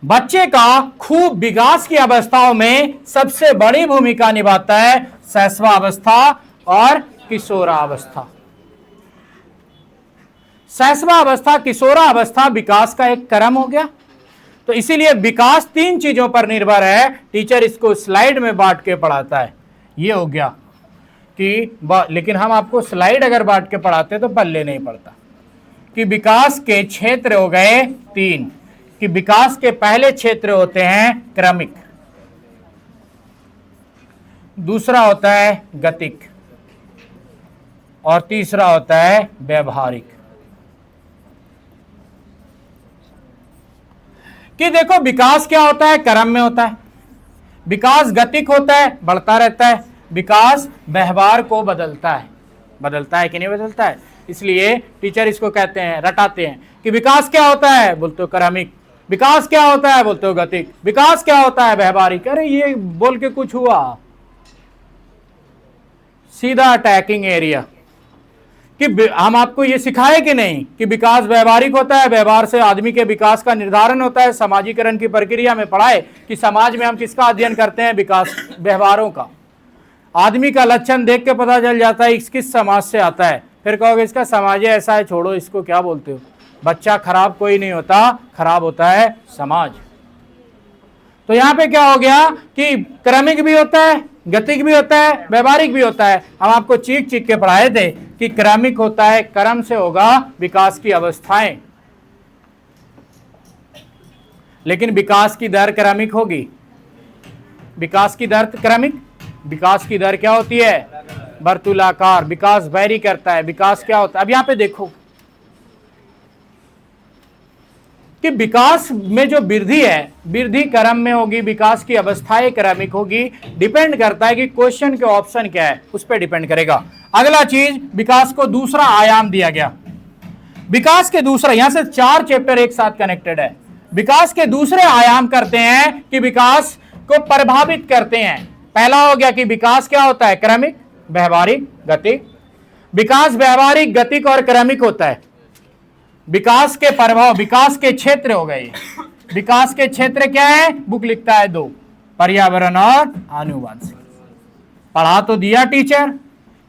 बच्चे का खूब विकास की अवस्थाओं में सबसे बड़ी भूमिका निभाता है शैशवावस्था और किशोरावस्था। शैशवावस्था, किशोरावस्था विकास का एक क्रम हो गया। तो इसीलिए विकास 3 चीजों पर निर्भर है। टीचर इसको स्लाइड में बांट के पढ़ाता है। ये हो गया कि लेकिन हम आपको स्लाइड अगर बांट के पढ़ाते तो पल्ले नहीं पड़ता। कि विकास के क्षेत्र हो गए 3, कि विकास के पहले क्षेत्र होते हैं क्रमिक, दूसरा होता है गतिक, और तीसरा होता है व्यवहारिक। कि देखो विकास क्या होता है, क्रम में होता है। विकास गतिक होता है, बढ़ता रहता है। विकास व्यवहार को बदलता है। बदलता है कि नहीं बदलता है। इसलिए टीचर इसको कहते हैं, रटाते हैं कि विकास क्या होता है, बोलते हो क्रमिक। विकास क्या होता है, बोलते हो गतिक। विकास क्या होता है, व्यवहारिक। अरे ये बोल के कुछ हुआ, सीधा अटैकिंग एरिया। कि हम आपको ये सिखाए कि नहीं कि विकास व्यवहारिक होता है, व्यवहार से आदमी के विकास का निर्धारण होता है। समाजीकरण की प्रक्रिया में पढ़ाए कि समाज में हम किसका अध्ययन करते हैं, विकास व्यवहारों का। आदमी का लक्षण देख के पता चल जाता है किस समाज से आता है। फिर कहोगे इसका समाज ऐसा है, छोड़ो इसको, क्या बोलते हो। बच्चा खराब कोई नहीं होता, खराब होता है समाज। तो यहां पे क्या हो गया कि क्रमिक भी होता है, गतिक भी होता है, व्यवहारिक भी होता है। हम आपको चीख चीख के पढ़ाए थे कि क्रमिक होता है, क्रम से होगा विकास की अवस्थाएं, लेकिन विकास की दर क्रमिक होगी। विकास की दर क्रमिक, विकास की दर क्या होती है? वर्तुलाकार। विकास वैरी करता है। विकास क्या होता है? अब यहां पे देखो कि विकास में जो वृद्धि है, वृद्धि क्रम में होगी, विकास की अवस्थाएं क्रमिक होगी। डिपेंड करता है कि क्वेश्चन के ऑप्शन क्या है, उस पर डिपेंड करेगा। अगला चीज, विकास को दूसरा आयाम दिया गया। विकास के दूसरा, यहां से 4 चैप्टर एक साथ कनेक्टेड है। विकास के दूसरे आयाम करते हैं कि विकास को प्रभावित करते हैं। पहला हो गया कि विकास क्या होता है? क्रमिक, व्यवहारिक, गतिक। विकास व्यवहारिक, गतिक और क्रमिक होता है। विकास के प्रभाव, विकास के क्षेत्र हो गए। विकास के क्षेत्र क्या है? बुक लिखता है 2, पर्यावरण और आनुवंशिकी। पढ़ा तो दिया टीचर,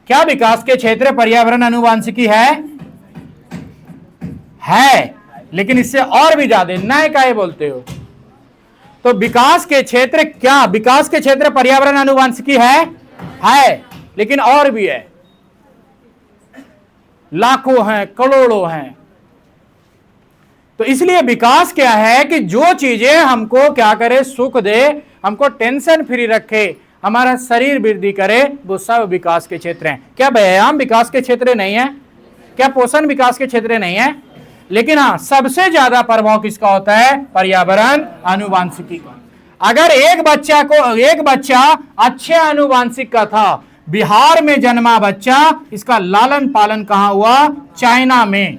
क्या विकास के क्षेत्र पर्यावरण आनुवंशिकी है, लेकिन इससे और भी ज्यादा नए काहे बोलते हो? तो विकास के क्षेत्र क्या? विकास के क्षेत्र पर्यावरण आनुवंशिकी है, लेकिन और भी है, लाखों हैं, करोड़ों हैं। तो इसलिए विकास क्या है कि जो चीजें हमको क्या करे? सुख दे, हमको टेंशन फ्री रखे, हमारा शरीर वृद्धि करे, वो सब विकास के क्षेत्र हैं। क्या व्यायाम विकास के क्षेत्र नहीं है? क्या पोषण विकास के क्षेत्र नहीं है? लेकिन हाँ, सबसे ज्यादा प्रभाव किसका होता है? पर्यावरण आनुवंशिकी का। अगर एक बच्चा अच्छे आनुवंशिक का था, बिहार में जन्मा बच्चा, इसका लालन पालन कहां हुआ? चाइना में,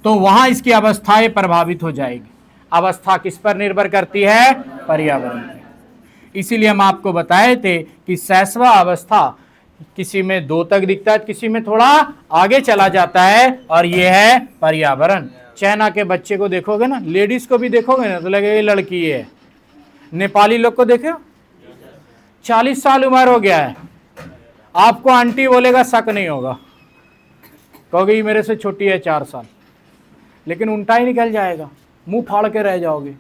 तो वहां इसकी अवस्थाएं प्रभावित हो जाएगी। अवस्था किस पर निर्भर करती है? पर्यावरण पर। इसीलिए हम आपको बताए थे कि शैशव अवस्था किसी में 2 तक दिखता है, किसी में थोड़ा आगे चला जाता है, और यह है पर्यावरण। चाइना के बच्चे को देखोगे ना, लेडीज को भी देखोगे ना, तो लगेगा ये लड़की है। नेपाली लोग को देखो, 40 साल उम्र हो गया है, आपको आंटी बोलेगा, शक नहीं होगा, कहोगे ये मेरे से छोटी है 4 साल, लेकिन उल्टा ही निकल जाएगा, मुंह फाड़ के रह जाओगे।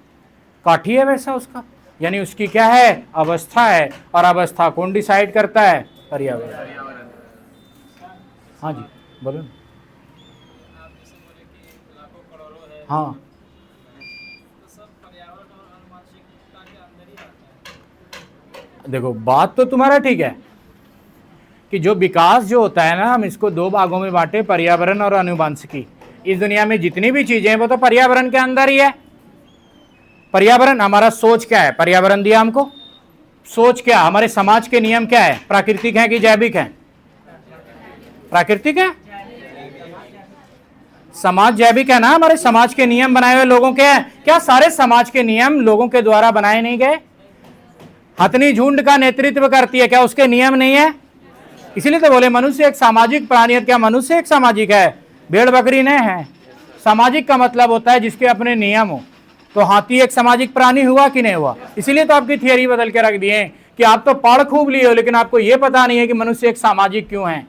काठी है वैसा उसका, यानी उसकी क्या है? अवस्था है। और अवस्था कौन डिसाइड करता है? पर्यावरण। हाँ जी, बोलो ना। हाँ, देखो बात तो तुम्हारा ठीक है कि जो विकास जो होता है ना, हम इसको 2 भागों में बांटे, पर्यावरण और आनुवंशिकी। इस दुनिया में जितनी भी चीजें हैं वो तो पर्यावरण के अंदर ही है। पर्यावरण, हमारा सोच क्या है? पर्यावरण दिया हमको। सोच क्या? हमारे समाज के नियम क्या है? प्राकृतिक है कि जैविक है? प्राकृतिक है। समाज जैविक है ना, हमारे समाज के नियम बनाए हुए लोगों के हैं। क्या सारे समाज के नियम लोगों के द्वारा बनाए नहीं गए? हथनी झुंड का नेतृत्व करती है, क्या उसके नियम नहीं है? इसीलिए तो बोले मनुष्य एक सामाजिक प्राणी है। क्या मनुष्य एक सामाजिक है? भेड़ बकरी नहीं है। सामाजिक का मतलब होता है जिसके अपने नियम हो। तो हाथी एक सामाजिक प्राणी हुआ कि नहीं हुआ? इसीलिए तो आपकी थियरी बदल के रख दिए कि आप तो पढ़ खूब लिए हो, लेकिन आपको यह पता नहीं है कि मनुष्य एक सामाजिक क्यों है।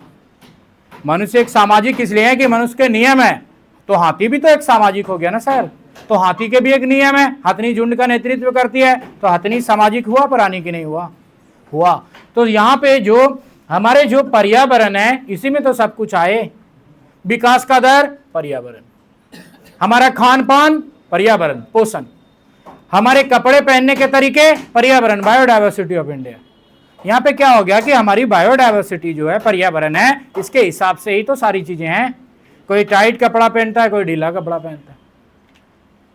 मनुष्य एक सामाजिक इसलिए है कि मनुष्य के नियम है। तो हाथी भी तो एक सामाजिक हो गया ना सर। तो हाथी के भी एक नियम है, हथनी झुंड का नेतृत्व करती है, तो हथनी सामाजिक हुआ प्राणी की नहीं हुआ। तो यहाँ पे जो हमारे जो पर्यावरण है, इसी में तो सब कुछ आए। विकास का दर पर्यावरण, हमारा खान पान पर्यावरण, पोषण, हमारे कपड़े पहनने के तरीके पर्यावरण, बायोडायवर्सिटी ऑफ इंडिया। यहाँ पे क्या हो गया कि हमारी बायोडायवर्सिटी जो है पर्यावरण है, इसके हिसाब से ही तो सारी चीजें हैं। कोई टाइट कपड़ा पहनता है, कोई ढीला कपड़ा पहनता है,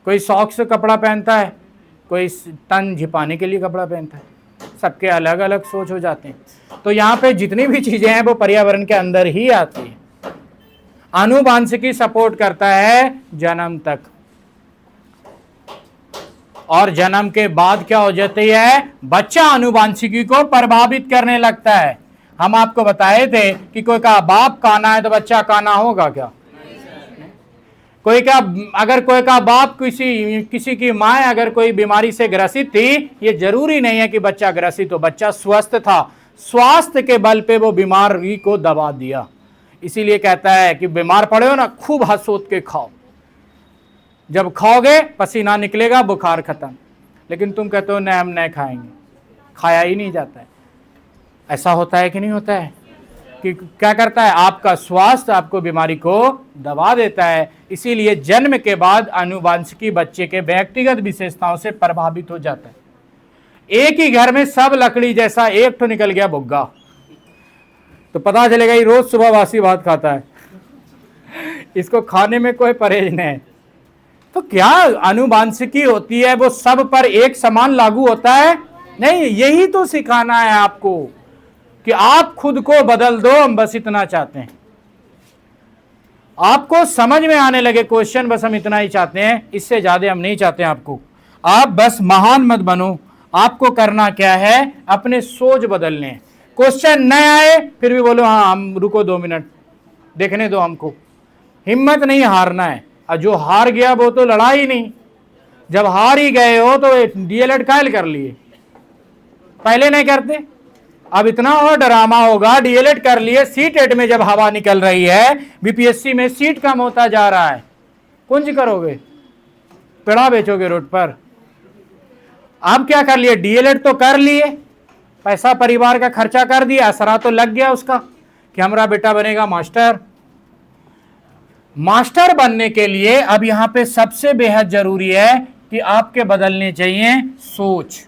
कोई शौक से कपड़ा पहनता है, कोई तन छिपाने के लिए कपड़ा पहनता है। सबके अलग अलग सोच हो जाते हैं। तो यहाँ पे जितनी भी चीजें हैं वो पर्यावरण के अंदर ही आती है। आनुवंशिकी सपोर्ट करता है जन्म तक, और जन्म के बाद क्या हो जाती है? बच्चा आनुवंशिकी को प्रभावित करने लगता है। हम आपको बताए थे कि कोई का बाप काना है तो बच्चा काना होगा क्या? कोई का, अगर कोई का बाप किसी की माँ अगर कोई बीमारी से ग्रसित थी, ये जरूरी नहीं है कि बच्चा ग्रसित हो। बच्चा स्वस्थ था, स्वास्थ्य के बल पे वो बीमारी को दबा दिया। इसीलिए कहता है कि बीमार पड़े हो ना, खूब हंस सोच के खाओ, जब खाओगे पसीना निकलेगा, बुखार खत्म। लेकिन तुम कहते हो नहीं हम नहीं खाएंगे, खाया ही नहीं जाता है। ऐसा होता है कि नहीं होता है? कि क्या करता है, आपका स्वास्थ्य आपको बीमारी को दबा देता है। इसीलिए जन्म के बाद आनुवंशिकी बच्चे के व्यक्तिगत विशेषताओं से प्रभावित हो जाता है। एक ही घर में सब लकड़ी जैसा एक तो निकल गया बुग्गा, तो पता चलेगा ये रोज सुबह बासी भात खाता है, इसको खाने में कोई परहेज नहीं। तो क्या आनुवंशिकी होती है वो सब पर एक समान लागू होता है? नहीं। यही तो सिखाना है आपको कि आप खुद को बदल दो, हम बस इतना चाहते हैं। आपको समझ में आने लगे क्वेश्चन, बस हम इतना ही चाहते हैं, इससे ज्यादा हम नहीं चाहते हैं आपको। आप बस महान मत बनो, आपको करना क्या है, अपने सोच बदलने। क्वेश्चन न आए फिर भी बोलो हाँ हम रुको 2 मिनट देखने दो हमको। हिम्मत नहीं हारना है, और जो हार गया वो तो लड़ा ही नहीं। जब हार ही गए हो तो डीएलएड कायल कर लिए, पहले नहीं करते। अब इतना और ड्रामा होगा, डीएलएड कर लिए, सीटेट में जब हवा निकल रही है, बीपीएससी में सीट कम होता जा रहा है, कुंज करोगे, पेड़ा बेचोगे रोड पर। अब क्या कर लिए, डीएलएड तो कर लिए, पैसा परिवार का खर्चा कर दिया, असरा तो लग गया उसका कि हमारा बेटा बनेगा मास्टर। मास्टर बनने के लिए अब यहां पे सबसे बेहद जरूरी है कि आपके बदलने चाहिए सोच।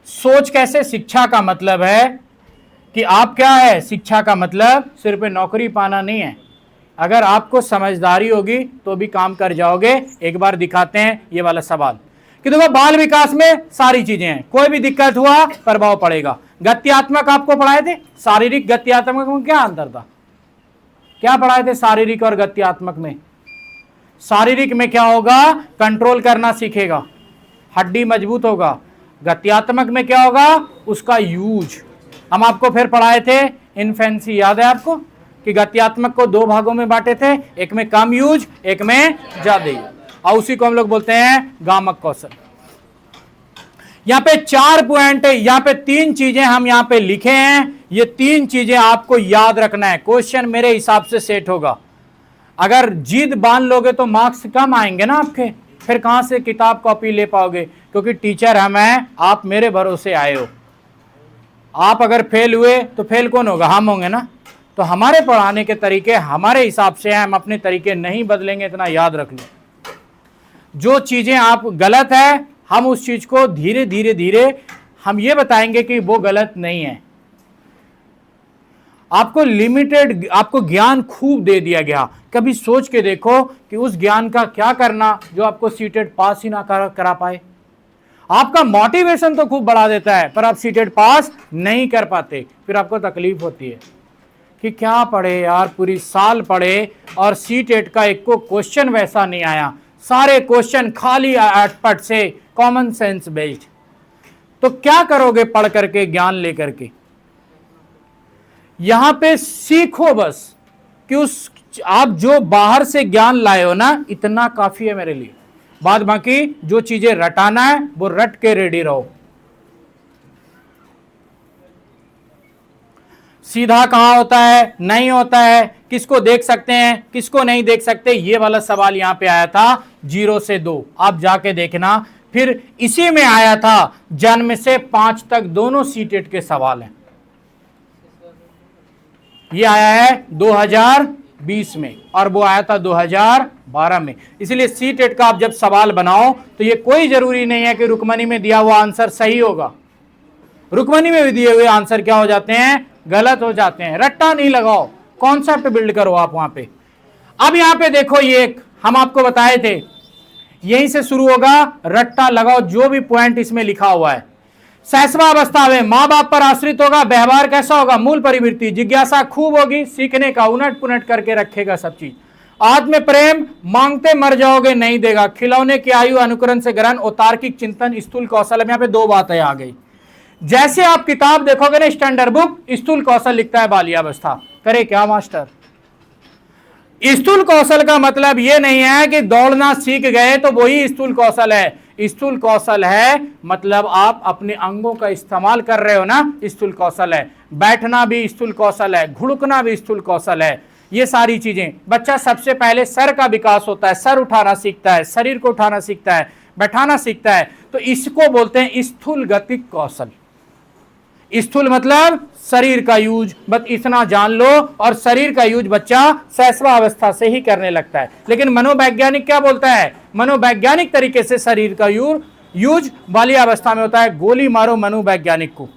सोच कैसे? शिक्षा का मतलब है कि आप क्या है, शिक्षा का मतलब सिर्फ नौकरी पाना नहीं है। अगर आपको समझदारी होगी तो भी काम कर जाओगे। एक बार दिखाते हैं ये वाला सवाल कि देखो बाल विकास में सारी चीजें हैं, कोई भी दिक्कत हुआ प्रभाव पड़ेगा। गत्यात्मक आपको पढ़ाए थे, शारीरिक गत्यात्मक में क्या अंतर था? क्या पढ़ाए थे शारीरिक और गत्यात्मक में? शारीरिक में क्या होगा, कंट्रोल करना सीखेगा, हड्डी मजबूत होगा। गत्यात्मक में क्या होगा, उसका यूज। हम आपको फिर पढ़ाए थे इन्फेंसी, याद है आपको कि गत्यात्मक को 2 भागों में बांटे थे, एक में कम यूज, एक में ज्यादा यूज, और उसी को हम लोग बोलते हैं गामक कौशल। यहां पे 4 पॉइंट है, यहां पे 3 चीजें हम यहां पे लिखे हैं। ये 3 चीजें आपको याद रखना है। क्वेश्चन मेरे हिसाब से सेट होगा। अगर जिद बांध लोगे तो मार्क्स कम आएंगे ना आपके, फिर कहां से किताब कॉपी ले पाओगे, क्योंकि टीचर हम हैं, आप मेरे भरोसे आए हो। आप अगर फेल हुए तो फेल कौन होगा, हम होंगे ना। तो हमारे पढ़ाने के तरीके हमारे हिसाब से हैं, हम अपने तरीके नहीं बदलेंगे, इतना याद रख लो। जो चीजें आप गलत है, हम उस चीज को धीरे धीरे धीरे हम ये बताएंगे कि वो गलत नहीं है। आपको लिमिटेड, आपको ज्ञान खूब दे दिया गया, कभी सोच के देखो कि उस ज्ञान का क्या करना जो आपको सीटेट पास ही ना करा पाए। आपका मोटिवेशन तो खूब बढ़ा देता है, पर आप सीटेट पास नहीं कर पाते, फिर आपको तकलीफ होती है कि क्या पढ़े यार, पूरी साल पढ़े और सीटेट का एक को क्वेश्चन वैसा नहीं आया, सारे क्वेश्चन खाली अटपट से कॉमन सेंस बेस्ड। तो क्या करोगे पढ़ करके, ज्ञान लेकर के? यहां पे सीखो बस कि उस आप जो बाहर से ज्ञान लाए हो ना, इतना काफी है मेरे लिए। बाद बाकी जो चीजें रटाना है वो रट के रेडी रहो। सीधा कहां होता है, नहीं होता है, किसको देख सकते हैं, किसको नहीं देख सकते, ये वाला सवाल यहां पे आया था 0 से 2। आप जाके देखना। फिर इसी में आया था जन्म से 5 तक दोनों सीटेट के सवाल हैं। ये आया है 2020 में और वो आया था 2012 में। इसलिए सीटेट का आप जब सवाल बनाओ तो ये कोई जरूरी नहीं है कि रुक्मणी में दिया हुआ आंसर सही होगा। रुक्मणी में भी दिए हुए आंसर क्या हो जाते हैं, गलत हो जाते हैं। रट्टा नहीं लगाओ, कॉन्सेप्ट बिल्ड करो आप वहां पे। अब यहां पे देखो, ये एक हम आपको बताए थे, यहीं से शुरू होगा, रट्टा लगाओ जो भी पॉइंट इसमें लिखा हुआ है। शैशवा अवस्था में मां बाप पर आश्रित होगा, व्यवहार कैसा होगा, मूल परिवृत्ति, जिज्ञासा खूब होगी, सीखने का उलट पुलट करके रखेगा सब चीज। आत्म प्रेम, मांगते मर जाओगे नहीं देगा, खिलौने की आयु, अनुकरण से ग्रहण, औतार्किक चिंतन, स्थूल कौशल। यहाँ पे 2 बातें आ गई। जैसे आप किताब देखोगे ना, स्टैंडर्ड बुक, स्थूल कौशल लिखता है बाल्यावस्था। करे क्या मास्टर? स्थूल कौशल का मतलब यह नहीं है कि दौड़ना सीख गए तो वही स्थूल कौशल है। स्थूल कौशल है मतलब आप अपने अंगों का इस्तेमाल कर रहे हो ना, स्थूल कौशल है। बैठना भी स्थूल कौशल है, घुड़कना भी स्थूल कौशल है। ये सारी चीजें, बच्चा सबसे पहले सर का विकास होता है, सर उठाना सीखता है, शरीर को उठाना सीखता है, बैठाना सीखता है, तो इसको बोलते हैं स्थूल गतिक कौशल। स्थूल मतलब शरीर का यूज, बस इतना जान लो। और शरीर का यूज बच्चा शैशवावस्था से ही करने लगता है। लेकिन मनोवैज्ञानिक क्या बोलता है? मनोवैज्ञानिक तरीके से शरीर का यूज बाल्यावस्था में होता है। गोली मारो मनोवैज्ञानिक को।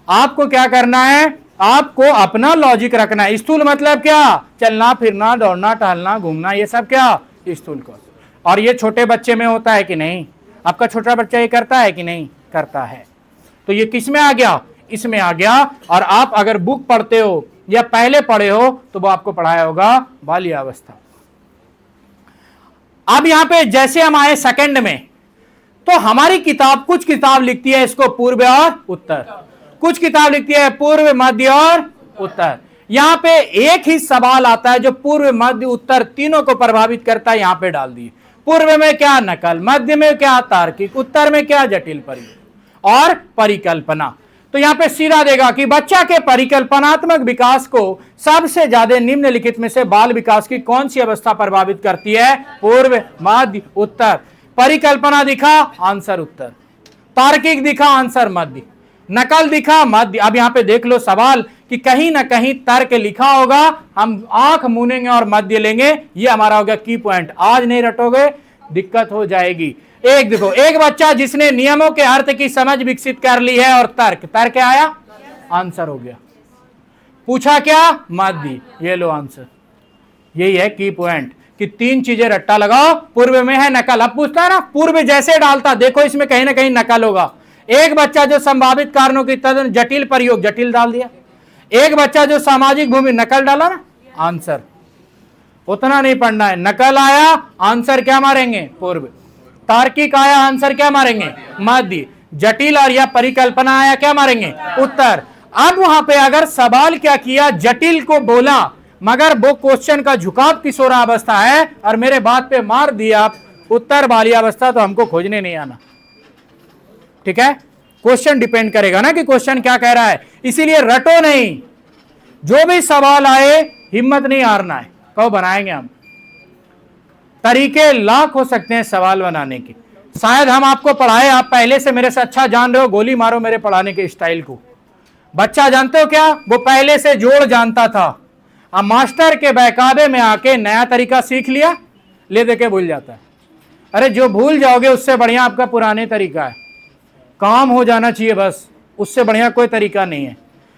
आपको क्या करना है? आपको अपना लॉजिक रखना है। स्थूल मतलब क्या? चलना फिरना, दौड़ना, टहलना, घूमना, ये सब क्या स्थूल को। और ये छोटे बच्चे में होता है कि नहीं? आपका छोटा बच्चा ये करता है कि नहीं करता है? तो ये किस में आ गया? इसमें आ गया। और आप अगर बुक पढ़ते हो या पहले पढ़े हो तो वो आपको पढ़ाया होगा बाल्यावस्था। अब यहां पे जैसे हम आए सेकंड में, तो हमारी किताब, कुछ किताब लिखती है इसको पूर्व और उत्तर, कुछ किताब लिखती है पूर्व, मध्य और उत्तर। यहां पे एक ही सवाल आता है जो पूर्व, मध्य, उत्तर तीनों को प्रभावित करता है, यहां पे डाल दिए। पूर्व में क्या? नकल। मध्य में क्या? तार्किक। उत्तर में क्या? जटिल प्रयोग और परिकल्पना। तो यहां पे सीधा देगा कि बच्चा के परिकल्पनात्मक विकास को सबसे ज्यादा निम्नलिखित में से बाल विकास की कौन सी अवस्था प्रभावित करती है? पूर्व, मध्य, उत्तर। परिकल्पना दिखा, आंसर उत्तर। तार्किक दिखा, आंसर मध्य। नकल दिखा, मध्य। अब यहां पे देख लो सवाल कि कहीं ना कहीं तर्क लिखा होगा, हम आंख मूनेंगे और मध्य लेंगे। ये हमारा होगा की पॉइंट। आज नहीं रटोगे दिक्कत हो जाएगी। एक देखो, एक बच्चा जिसने नियमों के अर्थ की समझ विकसित कर ली है और तर्क आया, आंसर हो गया। पूछा क्या? मध्य। ये लो आंसर। यही है की पॉइंट कि तीन चीजें रट्टा लगाओ। पूर्व में है नकल। अब पूछता है ना, पूर्व जैसे डालता, देखो इसमें कहीं ना कहीं नकल होगा। एक बच्चा जो संभावित कारणों की तदन जटिल प्रयोग, जटिल डाल दिया। एक बच्चा जो सामाजिक भूमि, नकल डाला ना, आंसर। उतना नहीं पढ़ना है। नकल आया, आंसर क्या मारेंगे? पूर्व। तार्किक आया, आंसर क्या मारेंगे? मध्य। जटिल और या परिकल्पना आया, क्या मारेंगे? उत्तर। अब वहां पे अगर सवाल क्या किया, जटिल को बोला, मगर वो क्वेश्चन का झुकाव किशोरावस्था है और मेरे बात पे मार दिया उत्तर बाल्यावस्था, तो हमको खोजने नहीं आना। ठीक है? क्वेश्चन डिपेंड करेगा ना कि क्वेश्चन क्या कह रहा है। इसीलिए रटो नहीं, जो भी सवाल आए हिम्मत नहीं हारना है। कब बनाएंगे हम? तरीके लाख हो सकते हैं सवाल बनाने के। शायद हम आपको पढ़ाए, आप पहले से मेरे से अच्छा जान रहे हो, गोली मारो मेरे पढ़ाने के स्टाइल को। बच्चा जानते हो क्या? वो पहले से जोड़ जानता था, अब मास्टर के बहकावे में आके नया तरीका सीख लिया, ले दे के भूल जाता है। अरे जो भूल जाओगे उससे बढ़िया आपका पुराने तरीका है। काम हो जाना चाहिए बस, उससे बढ़िया कोई तरीका नहीं है।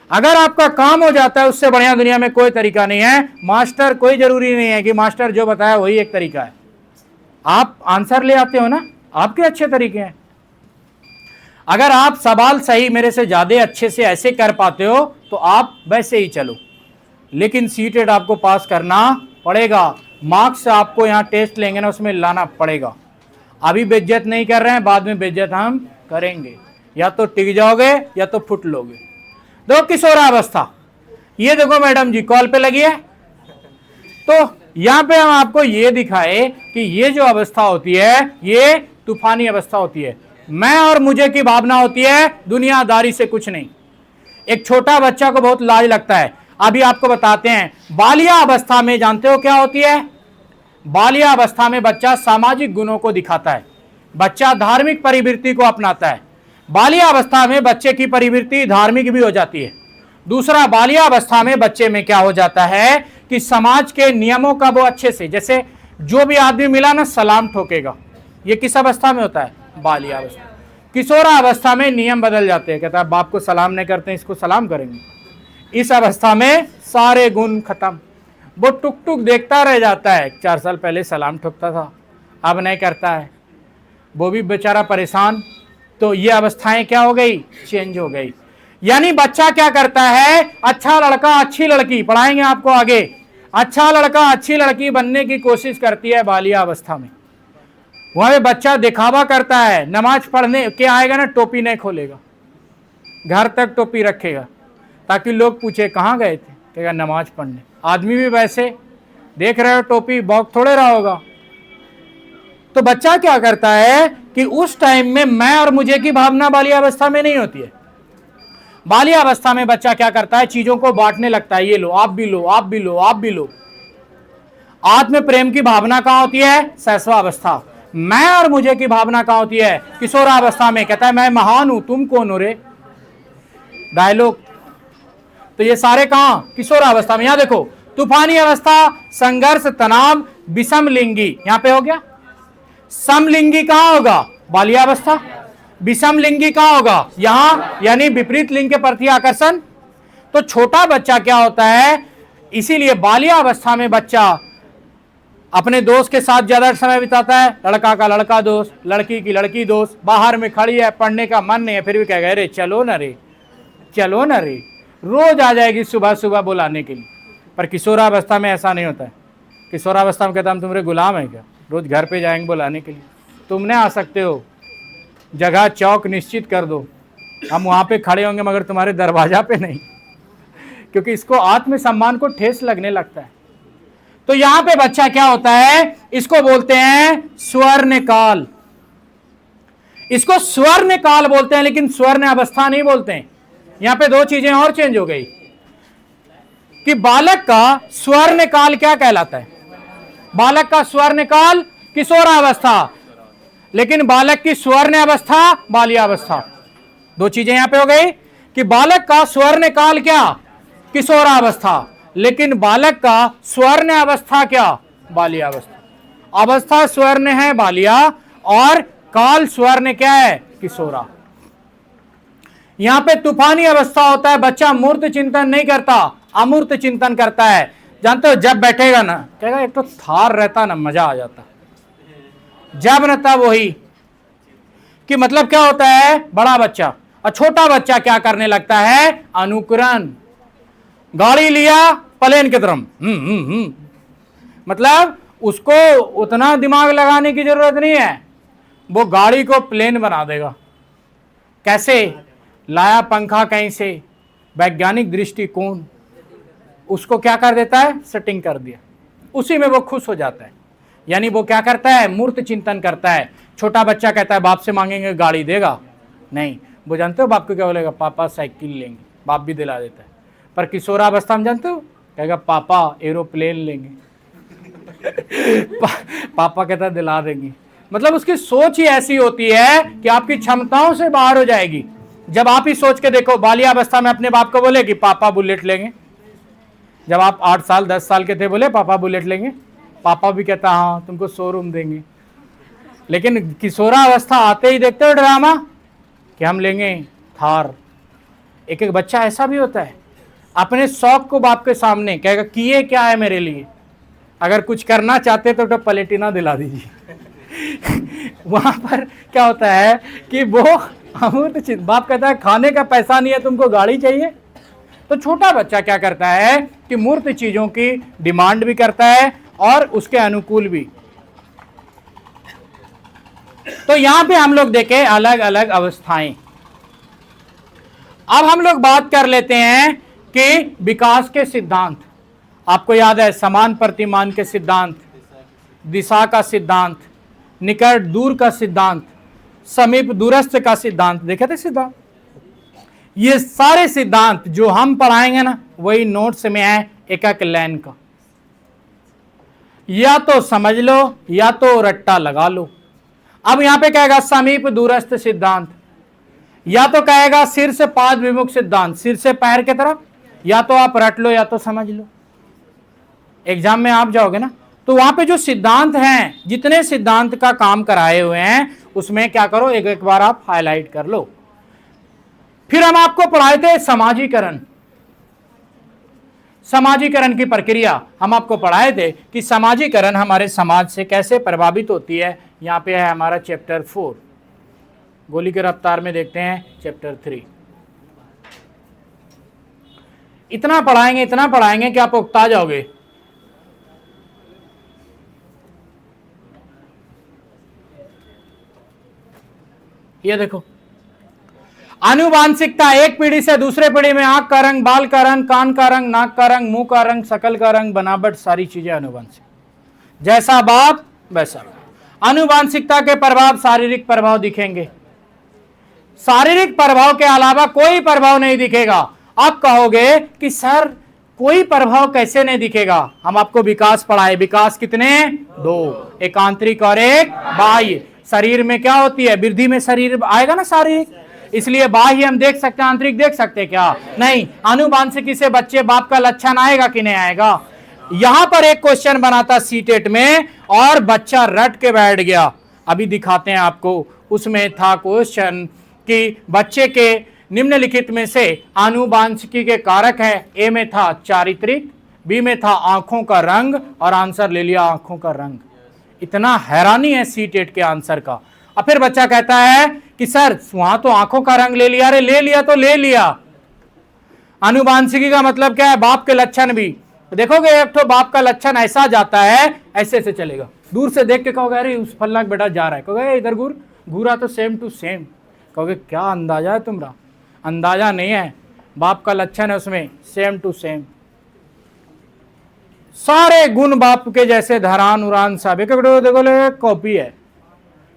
अगर आपका काम हो जाता है, उससे बढ़िया दुनिया में कोई तरीका नहीं है। मास्टर कोई जरूरी नहीं है कि मास्टर जो बताया वही एक तरीका है। आप आंसर ले आते हो ना, आपके अच्छे तरीके हैं। अगर आप सवाल सही मेरे से ज्यादा अच्छे से ऐसे कर पाते हो तो आप वैसे ही चलो। लेकिन सीटेड आपको पास करना पड़ेगा। मार्क्स आपको यहाँ टेस्ट लेंगे ना, उसमें लाना पड़ेगा। अभी बेइज्जत नहीं कर रहे हैं, बाद में बेइज्जत हम करेंगे। या तो टिक जाओगे या तो फुट लोगे। देखो किशोरावस्था, ये देखो मैडम जी कॉल पे लगी है। तो यहां पे हम आपको ये दिखाए कि ये जो अवस्था होती है ये तूफानी अवस्था होती है। मैं और मुझे की भावना होती है, दुनियादारी से कुछ नहीं। एक छोटा बच्चा को बहुत लाज लगता है। अभी आपको बताते हैं, बालिया अवस्था में जानते हो क्या होती है? बालिया अवस्था में बच्चा सामाजिक गुणों को दिखाता है, बच्चा धार्मिक प्रवृत्ति को अपनाता है। बालिया अवस्था में बच्चे की प्रवृत्ति धार्मिक भी हो जाती है। दूसरा, बालिया अवस्था में बच्चे में क्या हो जाता है कि समाज के नियमों का वो अच्छे से, जैसे जो भी आदमी मिला ना सलाम ठोकेगा। ये किस अवस्था में होता है? बालिया अवस्था। किशोरा अवस्था में नियम बदल जाते हैं, कहता है बाप को सलाम नहीं करते इसको सलाम करेंगे। इस अवस्था में सारे गुण खत्म। वो टुक टुक देखता रह जाता है। 4 साल पहले सलाम ठोकता था, अब नहीं करता है, वो भी बेचारा परेशान। तो ये अवस्थाएं क्या हो गई? चेंज हो गई। यानी बच्चा क्या करता है? अच्छा लड़का अच्छी लड़की, पढ़ाएंगे आपको आगे, अच्छा लड़का अच्छी लड़की बनने की कोशिश करती है बालिया अवस्था में। वहां पे बच्चा दिखावा करता है, नमाज पढ़ने के आएगा ना टोपी नहीं खोलेगा, घर तक टोपी रखेगा ताकि लोग पूछे कहाँ गए थे, कहेगा नमाज पढ़ने। आदमी भी वैसे देख रहे हो, टोपी बॉक थोड़े रहा होगा। तो बच्चा क्या करता है कि उस टाइम में मैं और मुझे की भावना बालिया अवस्था में नहीं होती है। बालिया अवस्था में बच्चा क्या करता है? चीजों को बांटने लगता है, ये लो आप भी लो, आप भी लो, आप भी लो। आत्म प्रेम की भावना कहां होती है? शैशवावस्था। मैं और मुझे की भावना कहां होती है? किशोरावस्था में। कहता है मैं महान हूं, तुम कौन हो रे? डायलॉग। तो ये सारे कहां? किशोरावस्था में। यहां देखो, तूफानी अवस्था, संघर्ष, तनाव, विषम लिंगी, यहां पे हो गया। समलिंगी कहां होगा? बाल्यावस्था। विषम लिंगी कहां होगा? यहां, यानी विपरीत लिंग के प्रति आकर्षण। तो छोटा बच्चा क्या होता है, इसीलिए बाल्यावस्था में बच्चा अपने दोस्त के साथ ज्यादा समय बिताता है। लड़का का लड़का दोस्त, लड़की की लड़की दोस्त, बाहर में खड़ी है, पढ़ने का मन नहीं है, फिर भी कह गए, अरे चलो ना रे, चलो ना रे, रोज आ जाएगी सुबह सुबह बुलाने के लिए। पर किशोरावस्था में ऐसा नहीं होता है। किशोरावस्था में कहता हम तुम्हारे गुलाम है क्या, रोज घर पे जाएंगे बुलाने के लिए? तुमने आ सकते हो, जगह चौक निश्चित कर दो, हम वहां पे खड़े होंगे मगर तुम्हारे दरवाजा पे नहीं, क्योंकि इसको आत्मसम्मान को ठेस लगने लगता है। तो यहां पे बच्चा क्या होता है, इसको बोलते हैं स्वर्ण काल। इसको स्वर्ण काल बोलते हैं, लेकिन स्वर्ण अवस्था नहीं बोलते हैं। यहां पे दो चीजें और चेंज हो गई कि बालक का स्वर्ण काल क्या कहलाता है। बालक का स्वर्ण काल किशोरावस्था, लेकिन बालक की स्वर्ण अवस्था बाल्यावस्था। दो चीजें यहां पे हो गई कि बालक का स्वर्ण काल क्या? किशोरावस्था, लेकिन बालक का स्वर्ण अवस्था क्या? बाल्यावस्था। अवस्था स्वर्ण है बालिया, और काल स्वर्ण क्या है? किशोरा। यहां पे तूफानी अवस्था होता है, बच्चा मूर्त चिंतन नहीं करता, अमूर्त चिंतन करता है। जानते हो, जब बैठेगा ना, कहेगा एक तो थार रहता ना, मजा आ जाता। जब न तब वही, कि मतलब क्या होता है, बड़ा बच्चा और छोटा बच्चा क्या करने लगता है? अनुकरण। गाड़ी लिया, प्लेन की तरफ मतलब उसको उतना दिमाग लगाने की जरूरत नहीं है, वो गाड़ी को प्लेन बना देगा। कैसे? लाया पंखा कहीं से, वैज्ञानिक दृष्टिकोण, उसको क्या कर देता है? सेटिंग कर दिया, उसी में वो खुश हो जाता है। यानी वो क्या करता है? मूर्त चिंतन करता है। छोटा बच्चा कहता है बाप से मांगेंगे गाड़ी देगा नहीं, वो जानते हो बाप को क्या बोलेगा? पापा साइकिल लेंगे, बाप भी दिला देता है। पर किशोरावस्था में जानते हो, कहेगा पापा एरोप्लेन लेंगे पापा कहता है दिला देंगे। मतलब उसकी सोच ही ऐसी होती है कि आपकी क्षमताओं से बाहर हो जाएगी। जब आप ही सोच के देखो, बाल्यावस्था में अपने बाप को बोले कि पापा बुलेट लेंगे, जब आप 8 साल 10 साल के थे, बोले पापा बुलेट लेंगे, पापा भी कहता हाँ तुमको शोरूम देंगे। लेकिन किशोरावस्था आते ही देखते हो ड्रामा कि हम लेंगे थार। एक एक बच्चा ऐसा भी होता है, अपने शौक को बाप के सामने कहेगा कि ये क्या है मेरे लिए, अगर कुछ करना चाहते तो पलेटिना दिला दीजिए वहां पर क्या होता है कि वो अमूर्त, बाप कहता है खाने का पैसा नहीं है, तुमको गाड़ी चाहिए। तो छोटा बच्चा क्या करता है कि मूर्त चीजों की डिमांड भी करता है और उसके अनुकूल भी। तो यहां पे हम लोग देखें अलग अलग अवस्थाएं। अब हम लोग बात कर लेते हैं कि विकास के सिद्धांत। आपको याद है समान प्रतिमान के सिद्धांत, दिशा का सिद्धांत, निकट दूर का सिद्धांत, समीप दूरस्थ का सिद्धांत, देखे थे सिद्धांत। ये सारे सिद्धांत जो हम पढ़ाएंगे ना, वही नोट्स में है एक एक लाइन का। या तो समझ लो या तो रट्टा लगा लो। अब यहां पे कहेगा समीप दूरस्थ सिद्धांत, या तो कहेगा सिर से पाद विमुख सिद्धांत, सिर से पैर की तरफ, या तो आप रट लो या तो समझ लो। एग्जाम में आप जाओगे ना, तो वहां पे जो सिद्धांत हैं, जितने सिद्धांत का काम कराए हुए हैं, उसमें क्या करो, एक एक बार आप हाईलाइट कर लो। फिर हम आपको पढ़ाए थे समाजीकरण। समाजीकरण की प्रक्रिया हम आपको पढ़ाए थे कि समाजीकरण हमारे समाज से कैसे प्रभावित होती है। यहां पे है हमारा चैप्टर 4, गोली की रफ्तार में देखते हैं चैप्टर 3। इतना पढ़ाएंगे कि आप उकता जाओगे। ये देखो, आनुवांशिकता, एक पीढ़ी से दूसरे पीढ़ी में आंख का रंग, बाल का रंग, कान का रंग, नाक का रंग, मुंह का रंग, शकल का रंग, बनावट, सारी चीजें आनुवांशिक। जैसा बाप वैसा। आनुवांशिकता के प्रभाव, शारीरिक प्रभाव दिखेंगे। शारीरिक प्रभाव के अलावा कोई प्रभाव नहीं दिखेगा। आप कहोगे कि सर कोई प्रभाव कैसे नहीं दिखेगा? हम आपको विकास पढ़ाए। विकास कितने? 2, एक आंतरिक और एक बाह्य। शरीर में क्या होती है? वृद्धि में शरीर आएगा ना शारीरिक, इसलिए बाह्य हम देख सकते हैं, आंतरिक देख सकते हैं क्या? नहीं। आनुवांशिकी से बच्चे बाप का लक्षण आएगा कि नहीं आएगा? यहां पर एक क्वेश्चन बना था सीटेट में और बच्चा रट के बैठ गया। अभी दिखाते हैं आपको। उसमें था क्वेश्चन कि बच्चे के निम्नलिखित में से आनुवांशिकी के कारक है। ए में था चारित्रिक, बी में था आंखों का रंग और आंसर ले लिया आंखों का रंग। इतना हैरानी है सीटेट के आंसर का। अब फिर बच्चा कहता है कि सर वहां तो आंखों का रंग ले लिया। अरे ले लिया तो ले लिया। आनुवांशिकी का मतलब क्या है? बाप के लक्षण भी देखोगे। एक तो बाप का लक्षण ऐसा जाता है, ऐसे से चलेगा। दूर से देख के कहोगे अरे उस फल्ला बेटा जा रहा है, कहोगे इधर घूरा तो सेम टू सेम। कहोगे क्या अंदाजा है तुम्हारा? अंदाजा नहीं है, बाप का लक्षण है उसमें सेम टू सेम। सारे गुण बाप के जैसे धरान उड़ान सब एक देखो कॉपी है,